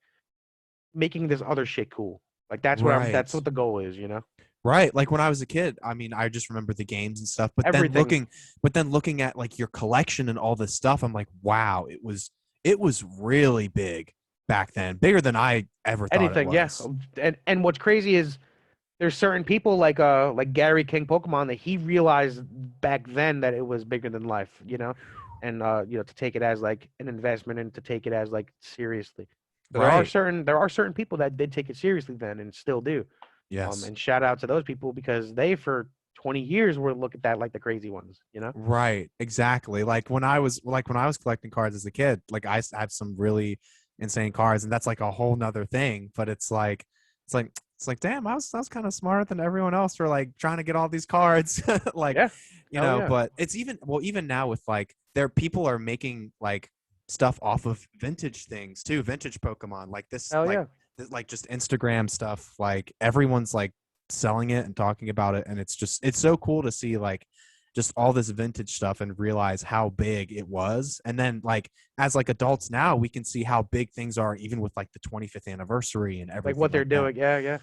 making this other shit cool. Like that's right. what the goal is. Right. Like when I was a kid, I mean, I just remember the games and stuff, Everything. but then looking at like your collection and all this stuff, I'm like, wow, it was really big back then, bigger than I ever thought it Anything, yeah. was. And what's crazy is there's certain people like Gary King Pokemon that he realized back then that it was bigger than life. And to take it as like an investment and to take it as like seriously. So Right. there are certain people that did take it seriously then and still do. Yes. And shout out to those people because they for 20 years were look at that like the crazy ones. Right. Exactly. Like when I was collecting cards as a kid, like had some really insane cards, and that's like a whole nother thing. But it's like damn, I was kind of smarter than everyone else for like trying to get all these cards. like, Yeah. Hell yeah. but it's even now with like there people are making like stuff off of vintage things too, vintage Pokemon, like this Hell like yeah. like just Instagram stuff. Like everyone's like selling it and talking about it, and it's so cool to see like just all this vintage stuff and realize how big it was. And then like as like adults now, we can see how big things are even with like the 25th anniversary and Like everything what they're like that. doing. Yeah, yeah.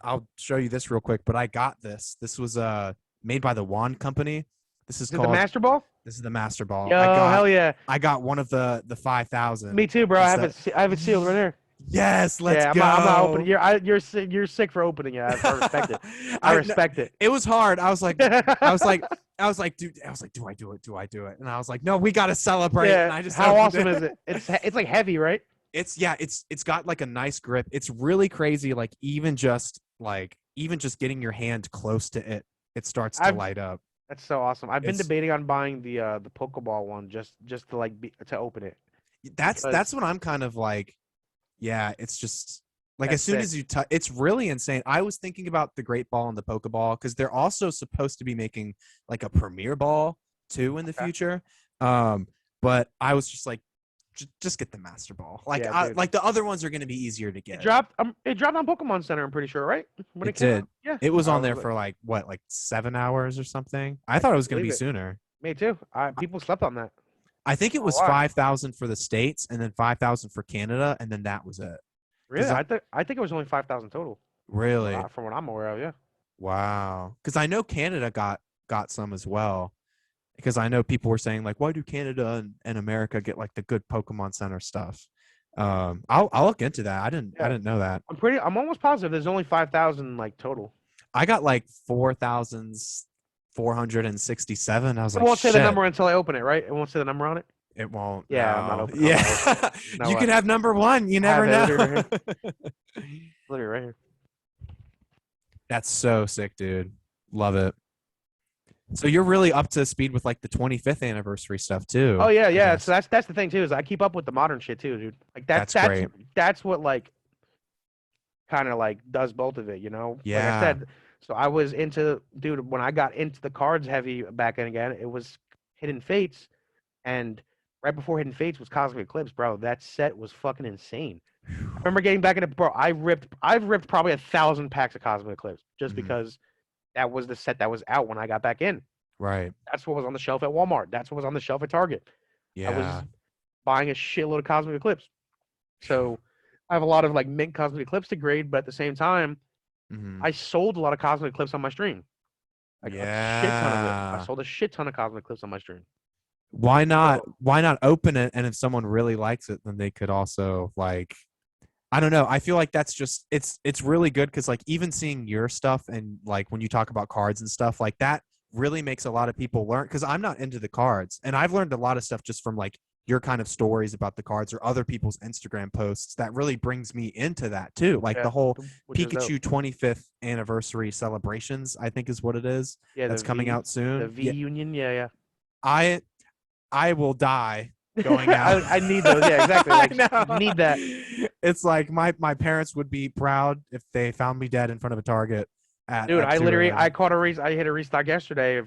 I'll show you this real quick, but I got this. This was made by the Wand Company. This is Is it the called Master Ball? this is the Master Ball. I Yo, got hell yeah. I got one of the 5,000 Me too, bro. instead. I have it sealed right there. Yes, let's Yeah, I'm not opening. go. You're sick for opening it. I respect it. I I respect it. it was hard. I was like, dude, do I do it? Do I do it? And I was like, no, we got to celebrate. And Yeah. I just How opened awesome it. is it? It's like heavy, right? It's got like a nice grip. It's really crazy. Like even just getting your hand close to it, it starts to I've light up. That's so awesome. I've been It's debating on buying the Pokeball one just to to open it because that's what I'm kind of like. Yeah, it's just like as that's soon sick. as you touch, it's really insane. I was thinking about the Great Ball and the Pokeball because they're also supposed to be making like a Premier Ball too in the Okay. future. Um, but I was just like, just get the Master Ball. Like, Yeah, dude. like the other ones are going to be easier to It get. dropped. It dropped on Pokemon Center. I'm pretty sure, right? When it It came out. did. Yeah. It was I on was there like, for like what, like 7 hours or something. I I thought it couldn't was going to believe be it. sooner. Me too. People slept on that. I think it A was lot. 5,000 for the states, and then 5,000 for Canada, and then that was it. Really? Because I think it was only 5,000 total. really, From what I'm aware of. Yeah. wow. Because I know Canada got some as well. Because I know people were saying like, why do Canada and America get like the good Pokemon Center stuff? I'll look into that. I Yeah. didn't know that. I'm almost positive there's only 5,000 like total. I got like 4,467. I was It like, won't say the shit. number until I open it, right? It won't say the number on it. It won't. Yeah, No. I'm Yeah. not opening. No You way. could have number one. You I have never it literally know. right here. Literally right here. That's so sick, dude. Love it. So you're really up to speed with like the 25th anniversary stuff Oh too, yeah, I yeah. So guess. that's the thing too is I keep up with the modern shit too, dude. Like That's great. that's what like kind of like does both of it. Like I Yeah. said, so I was into dude when I got into the cards heavy back in again. It was Hidden Fates, and right before Hidden Fates was Cosmic Eclipse, bro. That set was fucking insane. I remember getting back into bro. I've ripped probably 1,000 packs of Cosmic Eclipse just Mhm. because that was the set that was out when I got back in. Right. That's what was on the shelf at Walmart. That's what was on the shelf at Target. I was Yeah. buying a shitload of Cosmic Eclipse. So I have a lot of like mint Cosmic Eclipse to grade, but at the same time, Hmm. I sold a lot of cosmic clips on my stream, like a shit ton of it. I Yeah. sold a shit ton of cosmic clips on my stream. Why not? So Why not open it? And if someone really likes it, then they could also like. I don't know. I feel like that's just it's really good because like even seeing your stuff and like when you talk about cards and stuff like that really makes a lot of people learn because I'm not into the cards and I've learned a lot of stuff just from like your kind of stories about the cards or other people's Instagram posts that really brings me into that too. Like the yeah, whole which is dope. Pikachu 25th anniversary celebrations, I think is what it is. Yeah, That's coming out The soon. V Yeah, Union. Yeah, I I will die yeah. going out. I need those. Yeah, exactly. I Like know. need that. It's like my parents would be proud if they found me dead in front of a Target Dude, at 2 I a.m. caught a I hit a restock yesterday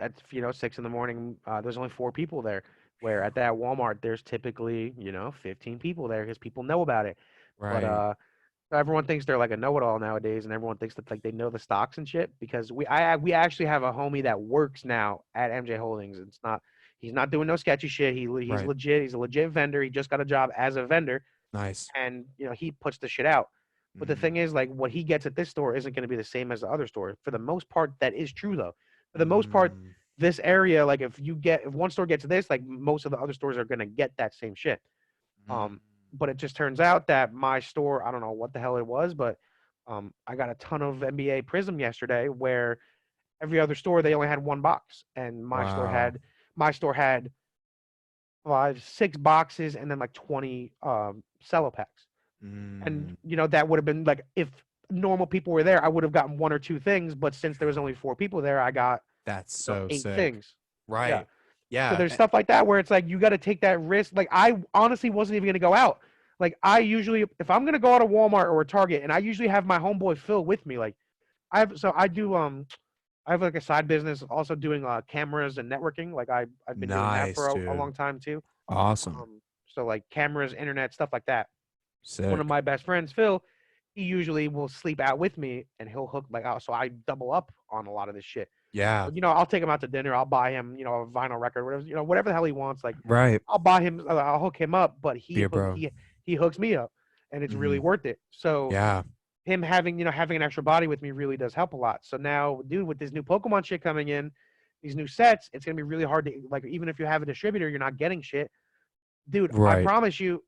at 6 in the morning. There's only 4 people there. Where at that Walmart, there's typically 15 people there because people know about it. But Right, everyone thinks they're like a know-it-all nowadays, and everyone thinks that like they know the stocks and shit. Because we actually have a homie that works now at MJ Holdings. It's not He's not doing no sketchy shit. He's right. legit. He's a legit vendor. He just got a job as a vendor, Nice. and he puts the shit out. But the Mm, thing is, like, what he gets at this store isn't going to be the same as the other store. For the most part, that is true though. For the most part, mm, this area, like, if one store gets this, like, most of the other stores are going to get that same shit. mm. But it just turns out that my store, I don't know what the hell it was, but I got a ton of NBA Prism yesterday, where every other store they only had one box, and Wow. my store had 6 boxes and then like 20 cello packs. And Mm, that would have been like, if normal people were there, I would have gotten 1 or 2 things. But since there was only 4 people there, I got that's so 8 things. sick. Yeah. Right. So Yeah. there's stuff like that where it's like you got to take that risk. Like, I honestly wasn't even gonna go out. Like, I usually, if I'm gonna go out to Walmart or a Target, and I usually have my homeboy Phil with me. Like, I have like a side business also doing cameras and networking. Like, I've been doing that for Nice, a dude. long time too. Awesome. So like cameras, internet, stuff like that. One of Sick. my best friends, Phil, he usually will sleep out with me, and he'll hook like out. So I double up on a lot of this shit. Yeah. So, I'll take him out to dinner. I'll buy him, a vinyl record, whatever, whatever the hell he wants. Like, Right. I'll buy him, I'll hook him up, but Be a bro. he hooks me up, and it's really Hmm. worth it. So Yeah. him having, having an extra body with me really does help a lot. So now, dude, with this new Pokemon shit coming in, these new sets, it's gonna be really hard to, like, even if you have a distributor, you're not getting shit. Dude, Right. I promise you,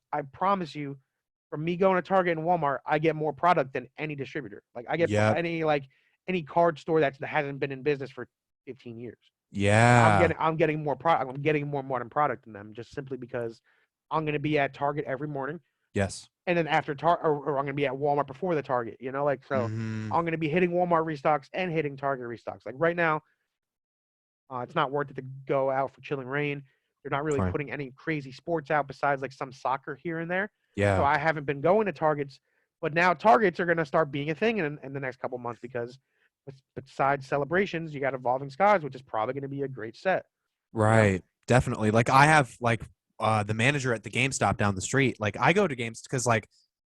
from me going to Target and Walmart, I get more product than any distributor. Like, I get Yep. any card store that hasn't been in business for 15 years. Like, Yeah. I'm getting more product. I'm getting more modern product than them, just simply because I'm gonna be at Target every morning, Yes. and then after or I'm gonna be at Walmart before the Target. Like, so Hmm. I'm gonna be hitting Walmart restocks and hitting Target restocks. Like, right now, it's not worth it to go out for chilling rain. They're not really Right. putting any crazy sports out besides like some soccer here and there. So Yeah. I haven't been going to Targets, but now Targets are going to start being a thing in the next couple months, because besides celebrations, you got Evolving Skies, which is probably going to be a great set. You know? Right. Definitely. Like I have like the manager at the GameStop down the street. Like I go to Games because like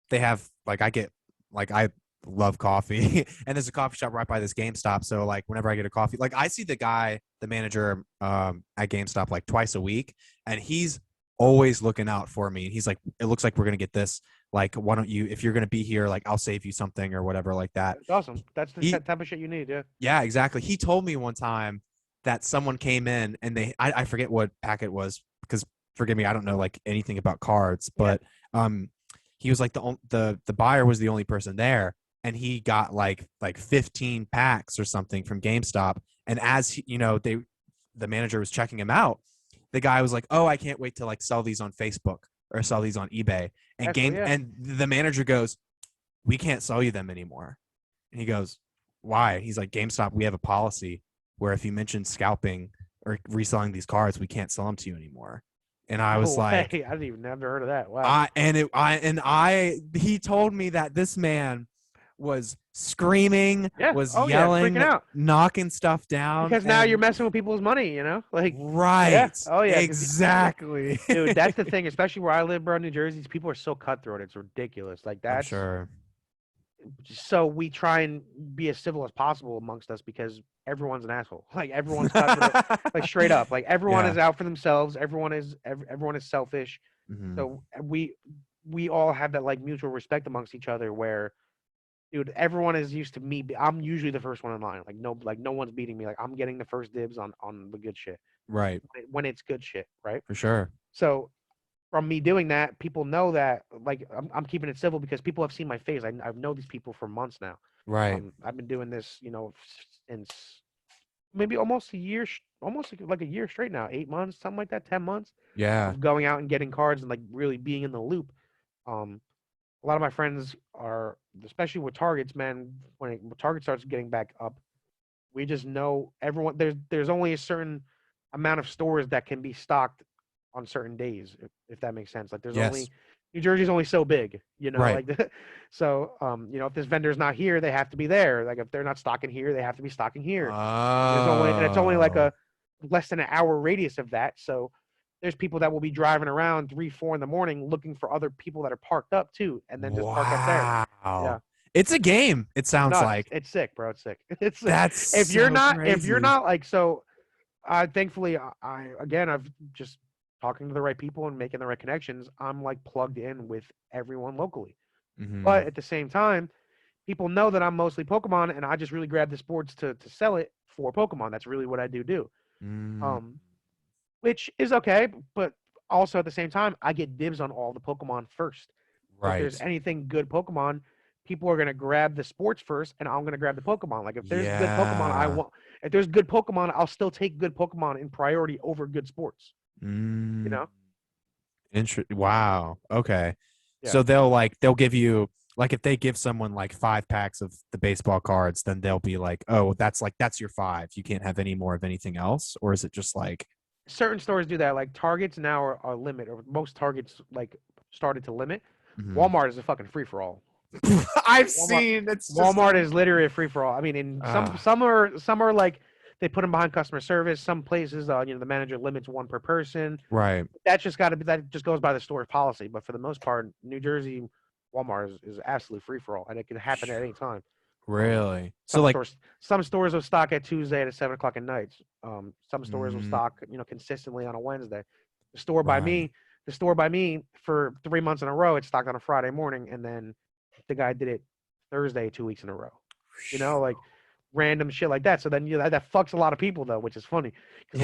they have like I get like I love coffee and there's a coffee shop right by this GameStop. So like whenever I get a coffee, like I see the guy, the manager at GameStop like twice a week, and he's always looking out for me. And he's like, it looks like we're gonna get this. Like, why don't you, if you're gonna be here, like I'll save you something or whatever like that. It's awesome. That's the He type of shit you need. Yeah. Yeah, exactly. He told me one time that someone came in and I forget what packet was because forgive me, I don't know like anything about cards, Yeah. but um he was like the buyer was the only person there and he got like 15 packs or something from GameStop and as the manager was checking him out, the guy was like, "Oh, I can't wait to like sell these on Facebook or sell these on eBay." And Exactly. Yeah. the manager goes, "We can't sell you them anymore." And he goes, "Why?" He's like, "GameStop, we have a policy where if you mention scalping or reselling these cards, we can't sell them to you anymore." And I was No way. like, I didn't even never heard of that. Wow. he told me that this man was screaming, Yeah. was Oh yeah. Freaking yelling, out. knocking stuff down, Because now you're and messing with people's money, Like, yeah. right, Oh yeah. Because, exactly. dude, that's the thing, especially where I live, bro, New Jersey. These people are so cutthroat. It's ridiculous. Like, I'm that's sure. so we try and be as civil as possible amongst us, because everyone's an asshole. Like, everyone's cutthroat. Like, straight up. Like, everyone Yeah. is out for themselves. Everyone is selfish. Hmm. So we all have that like mutual respect amongst each other, where dude, everyone is used to me. I'm usually the first one in line. Like no one's beating me. Like I'm getting the first dibs on the good shit Right. when it's good shit, right? For sure. So from me doing that, people know that like I'm keeping it civil because people have seen my face. I know these people for months now. Right. I've been doing this, since maybe almost a year, almost like a year straight now, 8 months, something like that, 10 months Yeah. of going out and getting cards and like really being in the loop. Um, a lot of my friends are, especially with targets, man. When Target starts getting back up, we just know everyone. There's only a certain amount of stores that can be stocked on certain days, if that makes sense. Like there's Yes. only New Jersey's only so big, Right. like so if this vendor's not here, they have to be there. Like if they're not stocking here, they have to be stocking here. And it's only like Oh. a less than an hour radius of that. So there's people that will be driving around 3, 4 in the morning looking for other people that are parked up too, and then just park up there. Yeah. Wow. It's a game, it It's sounds nuts. like. It's sick, bro. It's sick. It's sick. That's so If you're crazy. not like so, thankfully I again I've just talking to the right people and making the right connections. I'm like plugged in with everyone locally, Hmm. but at the same time, people know that I'm mostly Pokemon, and I just really grab the sports to sell it for Pokemon. That's really what I do. Mm, Um, which is okay, but also at the same time, I get dibs on all the Pokemon first. So if there's right. anything good Pokemon, people are gonna grab the sports first, and I'm gonna grab the Pokemon. Like if there's good Pokemon, Yeah. if there's good Pokemon, I'll still take good Pokemon in priority over good sports. You Mm, know? wow. Okay. Yeah. So they'll give you like if they give someone like 5 packs of the baseball cards, then they'll be like, oh, that's your five. You can't have any more of anything else, or is it just like, Certain stores do that. Like Targets now are limit, or most Targets like started to limit. mhm. Walmart is a fucking free for all. I've Walmart seen it's just Walmart is literally a free for all. I mean, in ah, some are like they put them behind customer service. Some places, the manager limits one per person. right. That's just got to be that just goes by the store policy. But for the most part, New Jersey Walmart is absolutely free for all, and it can happen at any time. Um, Really? So like, some stores will stock at Tuesday at 7 o'clock at night. Some stores will mm, stock consistently on a Wednesday. The store by right. me, the store by me for 3 months in a row, it stocked on a Friday morning, and then the guy did it Thursday 2 weeks in a row. Like random shit like that. So then that fucks a lot of people though, which is funny because a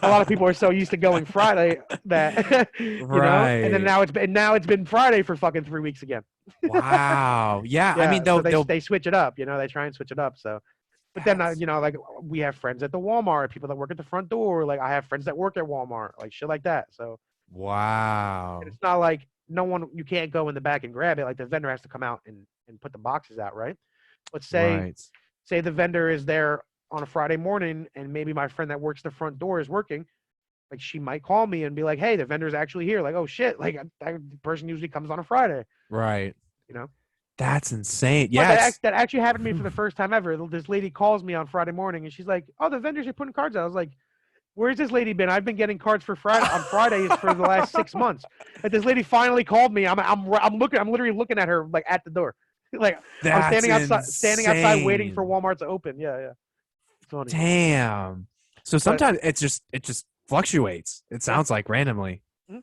lot of people are so used to going Friday that and then Right. now it's been Friday for fucking 3 weeks again. Wow. Yeah. I mean, Yeah, so they'll they switch it up. They try and switch it up. So, but then that's like we have friends at the Walmart, people that work at the front door. Like I have friends that work at Walmart, like shit like that. So and wow. it's not like no one you can't go in the back and grab it. Like the vendor has to come out and put the boxes out, right? But Right. say the vendor is there on a Friday morning, and maybe my friend that works the front door is working. Like she might call me and be like, "Hey, the vendor's actually here." Like, "Oh shit!" Like that person usually comes on a Friday, Right. you know. That's insane. But Yes. that actually happened to me for the first time ever. This lady calls me on Friday morning, and she's like, "Oh, the vendors are putting cards out." I was like, "Where's this lady been? I've been getting cards for Friday on Fridays for the last 6 months." And this lady finally called me. I'm looking. I'm literally looking at her like at the door, like I'm That's standing outside waiting for insane. Walmart to open. Yeah, yeah, it's funny. Damn. So But sometimes it just fluctuates. It yeah. sounds like randomly. Mhm.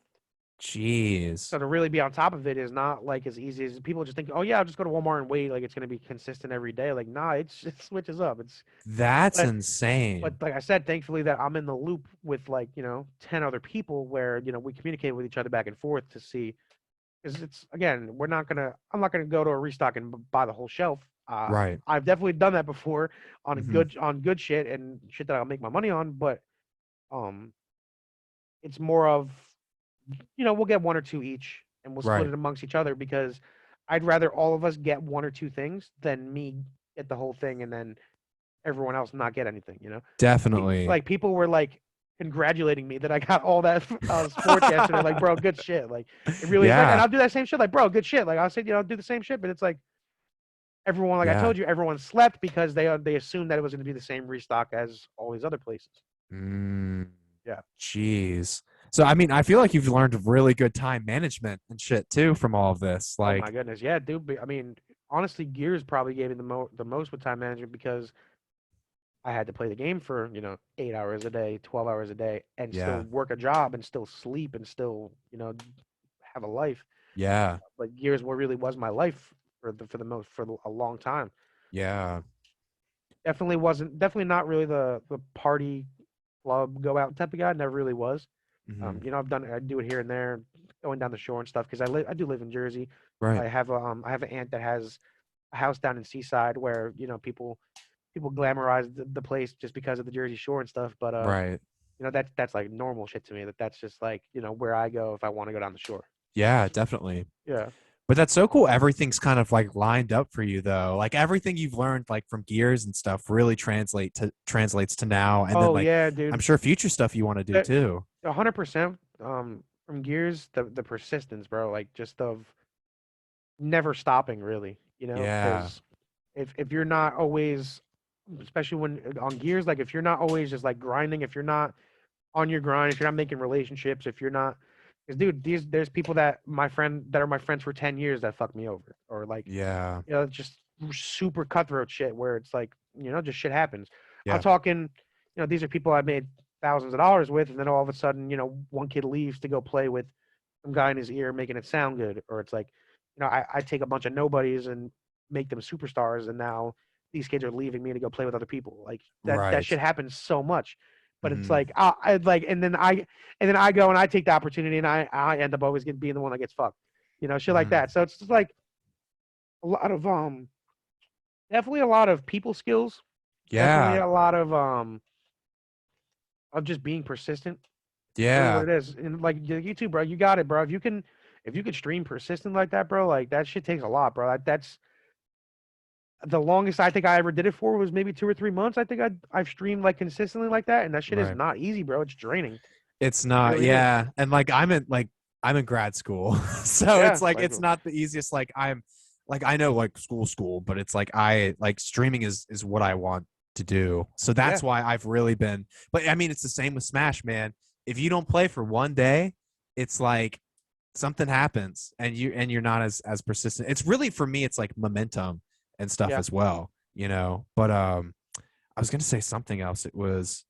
Jeez. So to really be on top of it is not like as easy as people just think. Oh yeah, I'll just go to Walmart and wait. Like it's gonna be consistent every day. Like nah, it switches up. That's But insane. like I said, thankfully that I'm in the loop with like 10 other people where we communicate with each other back and forth to see because it's again I'm not gonna go to a restock and buy the whole shelf. Right. I've definitely done that before on Hmm. good shit and shit that I'll make my money on, but um, it's more of we'll get one or two each and we'll split Right. it amongst each other because I'd rather all of us get one or two things than me get the whole thing and then everyone else not get anything. Definitely. Like people were like congratulating me that I got all that sports yesterday. Like, bro, good shit. Like it really is like, and Yeah. I'll do that same shit. Like, bro, good shit. Like I'll say, do the same shit, but it's like everyone, like I Yeah. told you, everyone slept because they assumed that it was going to be the same restock as all these other places. Mm, Yeah. jeez. So I mean, I feel like you've learned really good time management and shit too from all of this. Oh my Like, goodness, yeah, dude. I mean, honestly, Gears probably gave me the most with time management because I had to play the game for 8 hours a day, 12 hours a day, and still yeah. work a job and still sleep and still have a life. Yeah. But Gears what really was my life a long time. Yeah. Definitely not really the party club go out type of guy. Never really was. Hmm. I do it here and there, going down the shore and stuff because I do live in Jersey. Right. I have an aunt that has a house down in Seaside where people glamorize the place just because of the Jersey Shore and stuff. But Right. that's like normal shit to me. That's just like where I go if I want to go down the shore. Yeah, definitely. Yeah. But that's so cool. Everything's kind of like lined up for you though. Like everything you've learned like from gears and stuff really translates to now. And then Oh like yeah, I'm dude. sure future stuff you want to do too. 100%. From gears, the persistence, bro. Like just of never stopping, really. Yeah. Because if you're not always, especially when on gears, like if you're not always just like grinding, if you're not on your grind, if you're not making relationships, if you're not, because dude, there's people that are my friends for 10 years that fuck me over, or like Yeah. just super cutthroat shit where it's like just shit happens. I'm Yeah. talking, these are people I made thousands of dollars with, and then all of a sudden, one kid leaves to go play with some guy in his ear making it sound good, or it's like, I take a bunch of nobodies and make them superstars, and now these kids are leaving me to go play with other people. Like that Right. shit happens so much. But it's Hmm. like I like, and then I go and I take the opportunity, and I end up always being the one that gets fucked, shit like Hmm. that. So it's just like a lot of definitely a lot of people skills. Definitely Yeah. a lot of just being persistent. It's really what Yeah. it is. And like you too, bro. You got it, bro. If you can stream persistent like that, bro, like that shit takes a lot, bro. That's the longest I think I ever did it for was maybe 2 or 3 months. I think I've streamed like consistently like that, and that shit is Right. not easy, bro. It's draining. It's It not, really is. yeah. And like I'm in grad school. So Yeah, it's like like it's not the easiest. Like I'm like I know like school, but it's like I like streaming is what I want to do. So yeah, that's why I've really been, but I mean it's the same with Smash, man. If you don't play for one day, it's like something happens and you're not as persistent. It's really for me, it's like momentum and stuff yeah, as well, you know. But I was gonna say something else. It was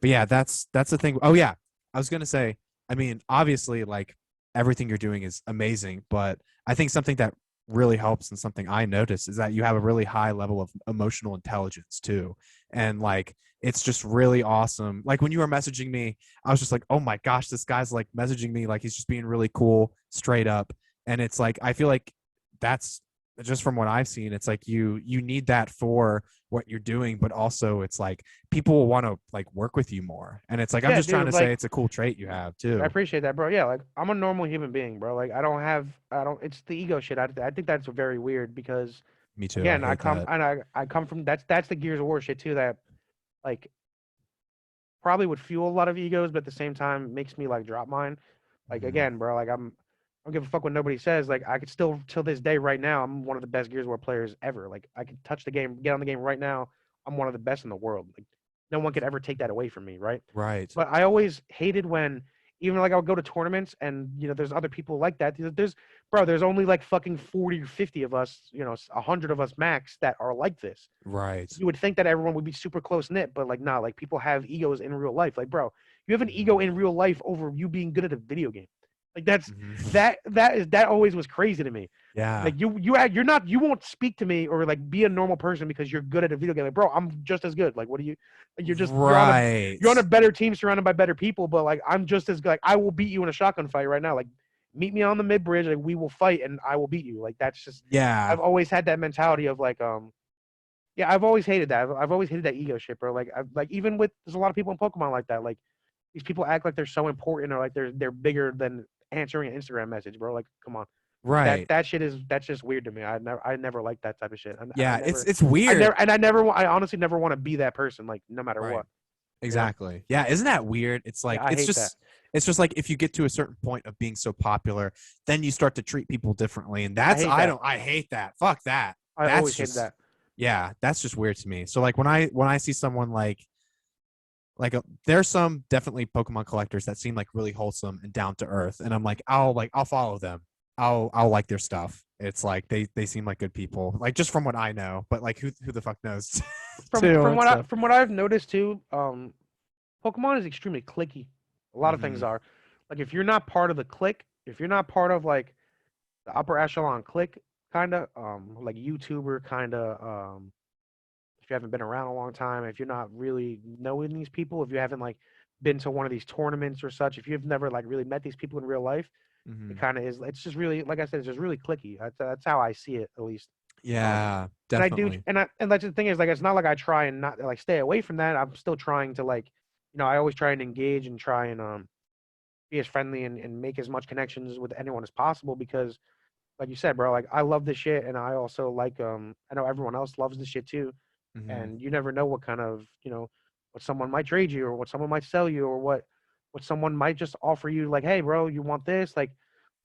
but yeah, that's the thing. Oh yeah, I was gonna say. I mean, obviously, like everything you're doing is amazing, but I think something that really helps and something I noticed is that you have a really high level of emotional intelligence too, and like it's just really awesome. Like when you were messaging me, I was just like, oh my gosh, this guy's like messaging me like he's just being really cool, straight up, and it's like I feel like that's just from what I've seen. It's like you need that for what you're doing, but also it's like people will want to like work with you more. And it's like I'm yeah, just trying dude. to say Like it's a cool trait you have I too. appreciate that, bro. Yeah, like I'm a normal human being, bro. Like I don't. It's the ego shit. I think that's very weird because Me too. I again, hate that. I come from that's the Gears of War shit too that like probably would fuel a lot of egos, but at the same time makes me like drop mine. Like Mhm. again, bro, like I don't give a fuck what nobody says. Like I could still till this day right now, I'm one of the best Gears of War players ever. Like I could touch the game, get on the game right now. I'm one of the best in the world. Like no one could ever take that away from me, right? Right. But I always hated when even like I would go to tournaments and there's other people like that. There's only like fucking 40 or 50 of us, 100 of us max that are like this. Right. You would think that everyone would be super close knit, but like nah, like people have egos in real life. Like, bro, you have an ego Mhm. in real life over you being good at a video game. Like that's Mhm. that always was crazy to me. Yeah. Like you're not you won't speak to me or like be a normal person because you're good at a video game. Like, bro, I'm just as good. Like, what do you? Like, Right. you're on a better team surrounded by better people, but like I'm just as good. Like I will beat you in a shotgun fight right now. Like meet me on the mid bridge. Like we will fight and I will beat you. Like that's just Yeah. I've always had that mentality of like yeah, I've always hated that. I've always hated that ego shit, bro. Like, like even with there's a lot of people in Pokemon like that. Like these people act like they're so important or like they're bigger than answering an Instagram message, bro. Like, come on, like Right. that's just weird to me. I never liked that type of shit, and Yeah. It's weird. I honestly never want to be that person. Like, no matter Right. what, you know. Exactly. Yeah. Isn't that weird? It's Yeah, like I hate that. it's just like if you get to a certain point of being so popular, then you start to treat people differently. And I that's hate that. I hate that. Fuck that. I That's always hated just that. yeah, that's just weird to me. So like when I see someone there's some definitely Pokemon collectors that seem like really wholesome and down to earth, and I'm like I'll follow them. I'll like their stuff. It's like they seem like good people, like just from what I know. But like who the fuck knows From too from and what I stuff. from what I've noticed too, Pokemon is extremely clicky. A lot of things Hmm. are. Like if you're not part of the clique, if you're not part of like the upper echelon clique, kind of, like YouTuber kind of. If you haven't been around a long time, if you're not really knowing these people, if you haven't like been to one of these tournaments or such, if you've never like really met these people in real life, it Hmm. kind of is. It's just really, like I said, it's just really clicky. That's how I see it, at least. Um, Yeah, and I do, definitely. and that's the thing is like it's not like I try and not like stay away from that. I'm still trying to like, I always try and engage and try and be as friendly and make as much connections with anyone as possible because, like you said, bro, like I love this shit and I also like I know everyone else loves this shit too, Hmm. and you never know what kind of what someone might trade you or what someone might sell you or what someone might just offer you like, hey, bro, you want this, like,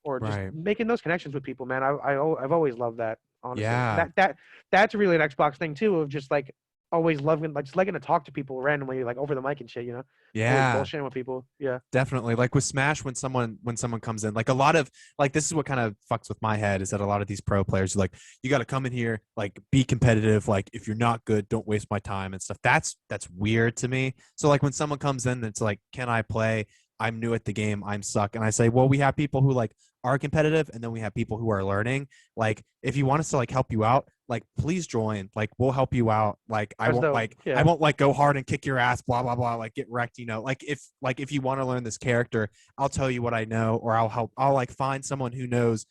or just Right. making those connections with people, man. I've always loved that, honestly. And Yeah. that's really an Xbox thing too, of just like always loving, like just liking to talk to people randomly, like over the mic and shit. Always Yeah. bullshitting with people. Yeah. Definitely. Like with Smash, when someone comes in, like a lot of like this is what kind of fucks with my head is that a lot of these pro players are like, you got to come in here, like be competitive. Like if you're not good, don't waste my time and stuff. That's weird to me. So like when someone comes in, it's like, can I play? I'm new at the game. I'm suck. And I say, well, we have people who like are competitive, and then we have people who are learning. Like if you want us to like help you out, like please join. Like we'll help you out. Like I That's won't dope. like I Yeah. won't like go hard and kick your ass, blah blah blah, like get wrecked, like if you want to learn this character, I'll tell you what I know, or I'll like find someone who knows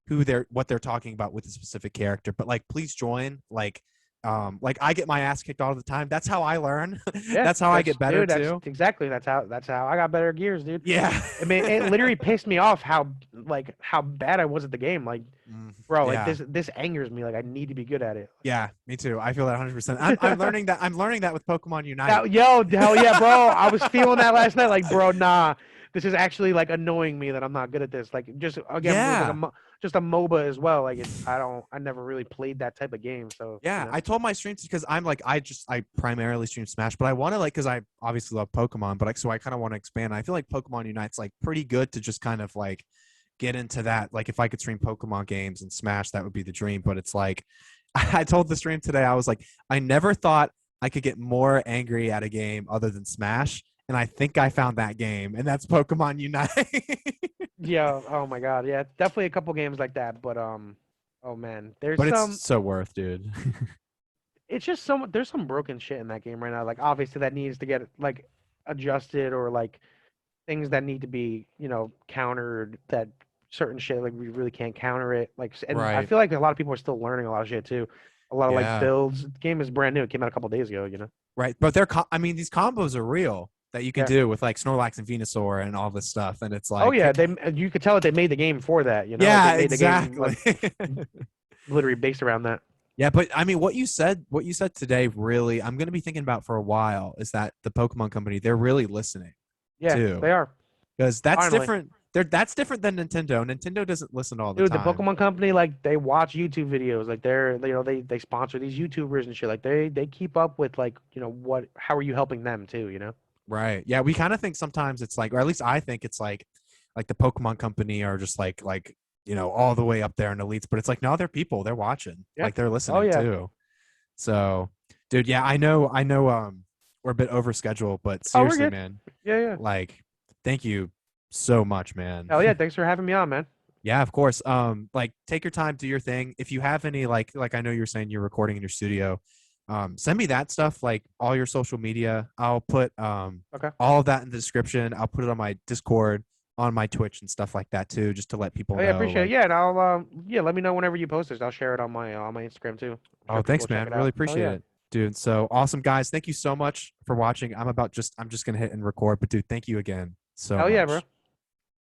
what they're talking about with a specific character. But like please join. Like I get my ass kicked all the time. That's how I learn. Yeah, That's how I that's get better dude. That's too. exactly that's how I got better gears, dude. Yeah. I mean, it literally pissed me off how bad I was at the game. Like, Mm, bro, like yeah. this angers me. Like, I need to be good at it. Yeah, me too. I feel that 100%. I'm learning that with Pokemon Unite. Yo, hell yeah, bro. I was feeling that last night. Like, bro, nah, this is actually like annoying me that I'm not good at this. Like, just again, with like Yeah. just a MOBA as well. Like, I never really played that type of game. So, Yeah, I told my streams because I'm like I primarily stream Smash, but I want to like because I obviously love Pokemon, but like so I kind of want to expand. I feel like Pokemon Unite's like pretty good to just kind of like get into that. Like if I could stream Pokemon games and Smash, that would be the dream. But it's like I told the stream today, I was like, I never thought I could get more angry at a game other than Smash, and I think I found that game, and that's Pokemon Unite. yeah. Oh my God. Yeah, definitely a couple games like that. But oh man, there's But it's some. so worth, dude. It's just there's some broken shit in that game right now. Like obviously that needs to get like adjusted or like things that need to be, countered, that certain shit like we really can't counter it. Like and I Right. feel like a lot of people are still learning a lot of shit too. A lot of like Yeah. builds. The game is brand new. It came out a couple days ago. Right. But I mean, these combos are real that you can Yeah. do with like Snorlax and Venusaur and all this stuff. And it's Oh like, yeah, you could tell that they made the game for that. Like they yeah, made the game exactly. like literally based around that. Yeah, but I mean, what you said today, really, I'm going to be thinking about for a while is that the Pokemon Company, they're really listening Yeah, too, they are. because that's Finally. different. That's different than Nintendo. Nintendo doesn't listen all the Dude, the time. Pokemon Company, like they watch YouTube videos, like they sponsor these YouTubers and shit. Like they keep up with like how are you helping them too. Right. Yeah, we kind of think sometimes it's like, or at least I think it's like the Pokemon Company are just like all the way up there in elites, but it's like no, they're people, they're watching, Yeah. like they're Oh listening yeah. too. So, dude, yeah, I know, we're a bit over schedule, but Oh, we're seriously, good. man, Yeah, yeah. like, thank you so much, man. Hell yeah. Thanks for having me on, man. Yeah, of course. Like, take your time, do your thing. If you have any, like I know you're saying you're recording in your studio, send me that stuff, like all your social media. I'll put Okay. all of that in the description. I'll put it on my Discord, on my Twitch, and stuff like that too, just to let people Oh yeah, know. appreciate it. Like, Yeah, and I'll yeah, let me know whenever you post this. I'll share it on my Instagram too. I'm oh, sure people will thanks, check man. it Really out. Oh appreciate yeah. it, dude. So awesome, guys. Thank you so much for watching. I'm just gonna hit and record, but dude, thank you again so Hell yeah, bro. much.